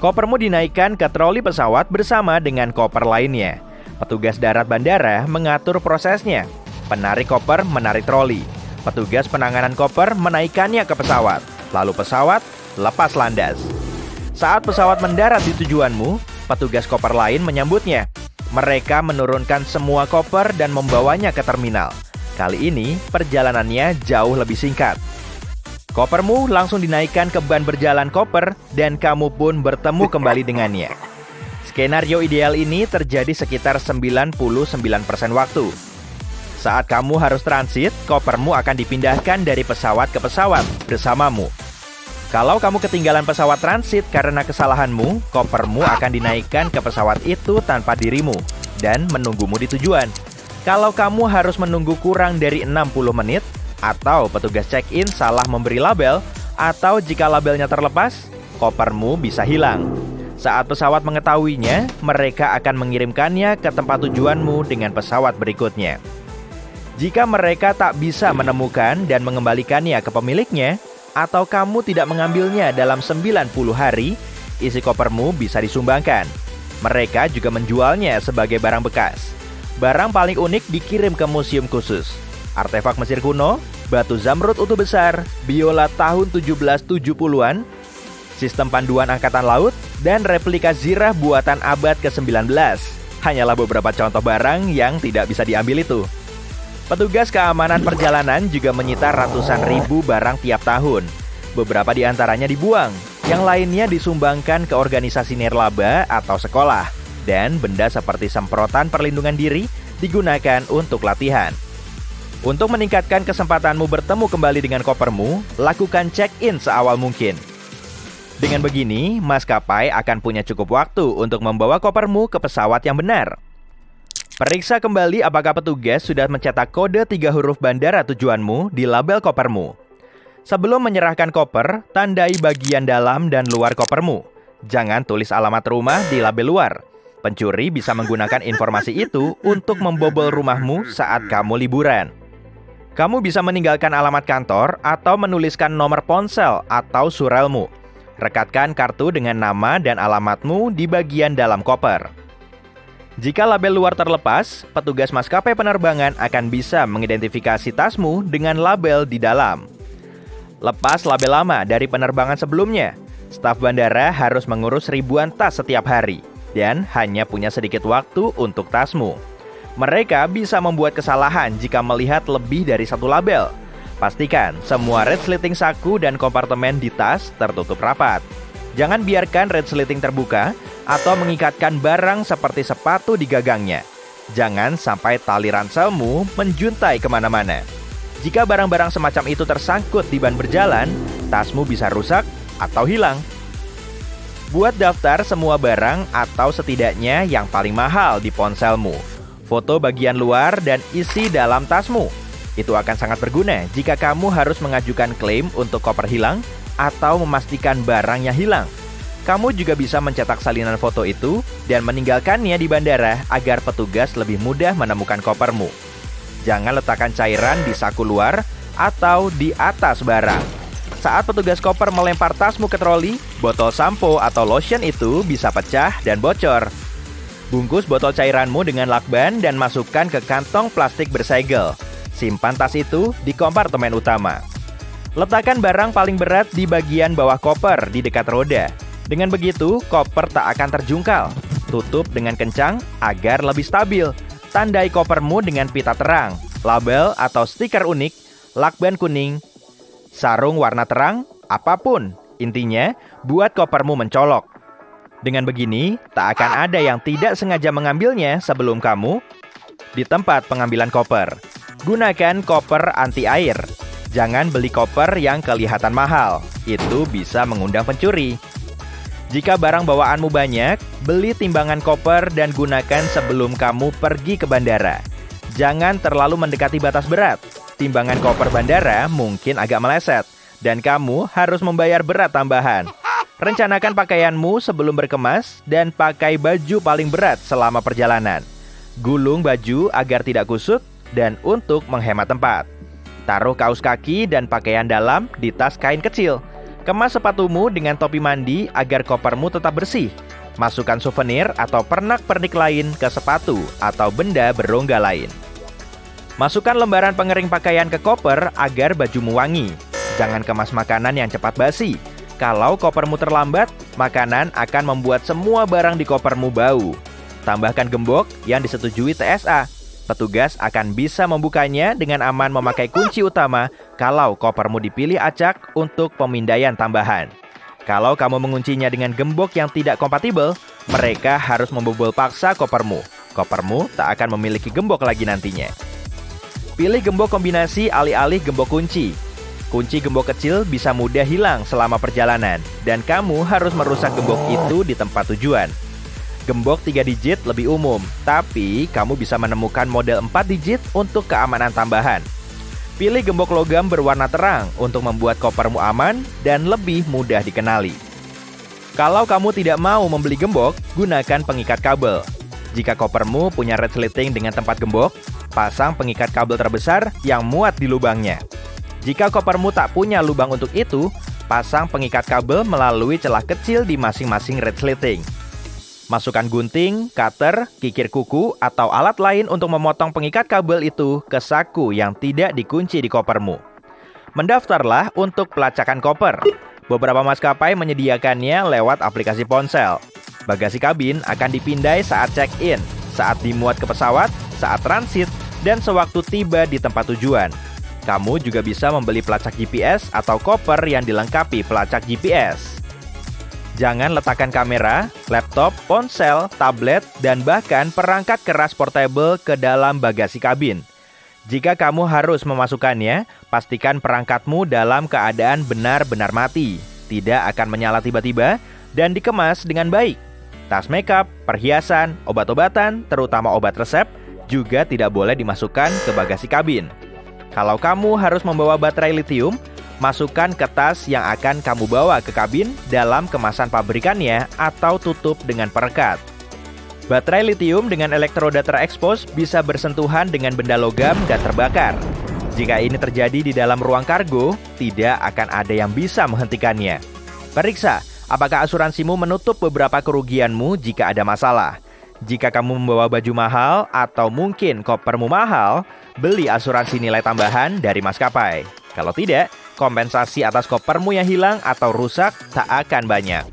Kopermu dinaikkan ke troli pesawat bersama dengan koper lainnya. Petugas darat bandara mengatur prosesnya. Penarik koper menarik troli. Petugas penanganan koper menaikkannya ke pesawat. Lalu pesawat lepas landas. Saat pesawat mendarat di tujuanmu, petugas koper lain menyambutnya. Mereka menurunkan semua koper dan membawanya ke terminal. Kali ini, perjalanannya jauh lebih singkat. Kopermu langsung dinaikkan ke ban berjalan koper dan kamu pun bertemu kembali dengannya. Skenario ideal ini terjadi sekitar 99% waktu. Saat kamu harus transit, kopermu akan dipindahkan dari pesawat ke pesawat bersamamu. Kalau kamu ketinggalan pesawat transit karena kesalahanmu, kopermu akan dinaikkan ke pesawat itu tanpa dirimu dan menunggumu di tujuan. Kalau kamu harus menunggu kurang dari 60 menit, atau petugas check-in salah memberi label, atau jika labelnya terlepas, kopermu bisa hilang. Saat pesawat mengetahuinya, mereka akan mengirimkannya ke tempat tujuanmu dengan pesawat berikutnya. Jika mereka tak bisa menemukan dan mengembalikannya ke pemiliknya, atau kamu tidak mengambilnya dalam 90 hari, isi kopermu bisa disumbangkan. Mereka juga menjualnya sebagai barang bekas. Barang paling unik dikirim ke museum khusus. Artefak Mesir kuno, batu zamrud utuh besar, biola tahun 1770-an, sistem panduan angkatan laut, dan replika zirah buatan abad ke-19. Hanyalah beberapa contoh barang yang tidak bisa diambil itu. Petugas keamanan perjalanan juga menyita ratusan ribu barang tiap tahun. Beberapa di antaranya dibuang, yang lainnya disumbangkan ke organisasi nirlaba atau sekolah. Dan benda seperti semprotan perlindungan diri digunakan untuk latihan. Untuk meningkatkan kesempatanmu bertemu kembali dengan kopermu, lakukan check-in seawal mungkin. Dengan begini, maskapai akan punya cukup waktu untuk membawa kopermu ke pesawat yang benar. Periksa kembali apakah petugas sudah mencetak kode 3 huruf bandara tujuanmu di label kopermu. Sebelum menyerahkan koper, tandai bagian dalam dan luar kopermu. Jangan tulis alamat rumah di label luar. Pencuri bisa menggunakan informasi itu untuk membobol rumahmu saat kamu liburan. Kamu bisa meninggalkan alamat kantor atau menuliskan nomor ponsel atau surelmu. Rekatkan kartu dengan nama dan alamatmu di bagian dalam koper. Jika label luar terlepas, petugas maskapai penerbangan akan bisa mengidentifikasi tasmu dengan label di dalam. Lepas label lama dari penerbangan sebelumnya. Staf bandara harus mengurus ribuan tas setiap hari dan hanya punya sedikit waktu untuk tasmu. Mereka bisa membuat kesalahan jika melihat lebih dari satu label. Pastikan semua resleting saku dan kompartemen di tas tertutup rapat. Jangan biarkan resleting terbuka atau mengikatkan barang seperti sepatu di gagangnya. Jangan sampai tali ranselmu menjuntai kemana-mana. Jika barang-barang semacam itu tersangkut di ban berjalan, tasmu bisa rusak atau hilang. Buat daftar semua barang atau setidaknya yang paling mahal di ponselmu. Foto bagian luar dan isi dalam tasmu. Itu akan sangat berguna jika kamu harus mengajukan klaim untuk koper hilang atau memastikan barangnya hilang. Kamu juga bisa mencetak salinan foto itu dan meninggalkannya di bandara agar petugas lebih mudah menemukan kopermu. Jangan letakkan cairan di saku luar atau di atas barang. Saat petugas koper melempar tasmu ke troli, botol sampo atau lotion itu bisa pecah dan bocor. Bungkus botol cairanmu dengan lakban dan masukkan ke kantong plastik bersegel. Simpan tas itu di kompartemen utama. Letakkan barang paling berat di bagian bawah koper di dekat roda. Dengan begitu, koper tak akan terjungkal. Tutup dengan kencang agar lebih stabil. Tandai kopermu dengan pita terang, label atau stiker unik, lakban kuning, sarung warna terang, apapun. Intinya, buat kopermu mencolok. Dengan begini, tak akan ada yang tidak sengaja mengambilnya sebelum kamu di tempat pengambilan koper. Gunakan koper anti air. Jangan beli koper yang kelihatan mahal. Itu bisa mengundang pencuri. Jika barang bawaanmu banyak, beli timbangan koper dan gunakan sebelum kamu pergi ke bandara. Jangan terlalu mendekati batas berat. Timbangan koper bandara mungkin agak meleset, dan kamu harus membayar berat tambahan. Rencanakan pakaianmu sebelum berkemas dan pakai baju paling berat selama perjalanan. Gulung baju agar tidak kusut dan untuk menghemat tempat. Taruh kaos kaki dan pakaian dalam di tas kain kecil. Kemas sepatumu dengan topi mandi agar kopermu tetap bersih. Masukkan souvenir atau pernak-pernik lain ke sepatu atau benda berongga lain. Masukkan lembaran pengering pakaian ke koper agar bajumu wangi. Jangan kemas makanan yang cepat basi. Kalau kopermu terlambat, makanan akan membuat semua barang di kopermu bau. Tambahkan gembok yang disetujui TSA. Petugas akan bisa membukanya dengan aman memakai kunci utama kalau kopermu dipilih acak untuk pemindaian tambahan. Kalau kamu menguncinya dengan gembok yang tidak kompatibel, mereka harus membobol paksa kopermu. Kopermu tak akan memiliki gembok lagi nantinya. Pilih gembok kombinasi alih-alih gembok kunci. Kunci gembok kecil bisa mudah hilang selama perjalanan, dan kamu harus merusak gembok itu di tempat tujuan. Gembok 3 digit lebih umum, tapi kamu bisa menemukan model 4 digit untuk keamanan tambahan. Pilih gembok logam berwarna terang untuk membuat kopermu aman dan lebih mudah dikenali. Kalau kamu tidak mau membeli gembok, gunakan pengikat kabel. Jika kopermu punya resleting dengan tempat gembok, pasang pengikat kabel terbesar yang muat di lubangnya. Jika kopermu tak punya lubang untuk itu, pasang pengikat kabel melalui celah kecil di masing-masing resleting. Masukkan gunting, cutter, kikir kuku, atau alat lain untuk memotong pengikat kabel itu ke saku yang tidak dikunci di kopermu. Mendaftarlah untuk pelacakan koper. Beberapa maskapai menyediakannya lewat aplikasi ponsel. Bagasi kabin akan dipindai saat check-in, saat dimuat ke pesawat, saat transit, dan sewaktu tiba di tempat tujuan. Kamu juga bisa membeli pelacak GPS atau koper yang dilengkapi pelacak GPS. Jangan letakkan kamera, laptop, ponsel, tablet, dan bahkan perangkat keras portable ke dalam bagasi kabin. Jika kamu harus memasukkannya, pastikan perangkatmu dalam keadaan benar-benar mati, tidak akan menyala tiba-tiba, dan dikemas dengan baik. Tas makeup, perhiasan, obat-obatan, terutama obat resep, juga tidak boleh dimasukkan ke bagasi kabin. Kalau kamu harus membawa baterai litium, masukkan ke tas yang akan kamu bawa ke kabin dalam kemasan pabrikannya atau tutup dengan perekat. Baterai litium dengan elektroda terekspos bisa bersentuhan dengan benda logam dan terbakar. Jika ini terjadi di dalam ruang kargo, tidak akan ada yang bisa menghentikannya. Periksa apakah asuransimu menutup beberapa kerugianmu jika ada masalah. Jika kamu membawa baju mahal atau mungkin kopermu mahal, beli asuransi nilai tambahan dari maskapai. Kalau tidak, kompensasi atas kopermu yang hilang atau rusak tak akan banyak.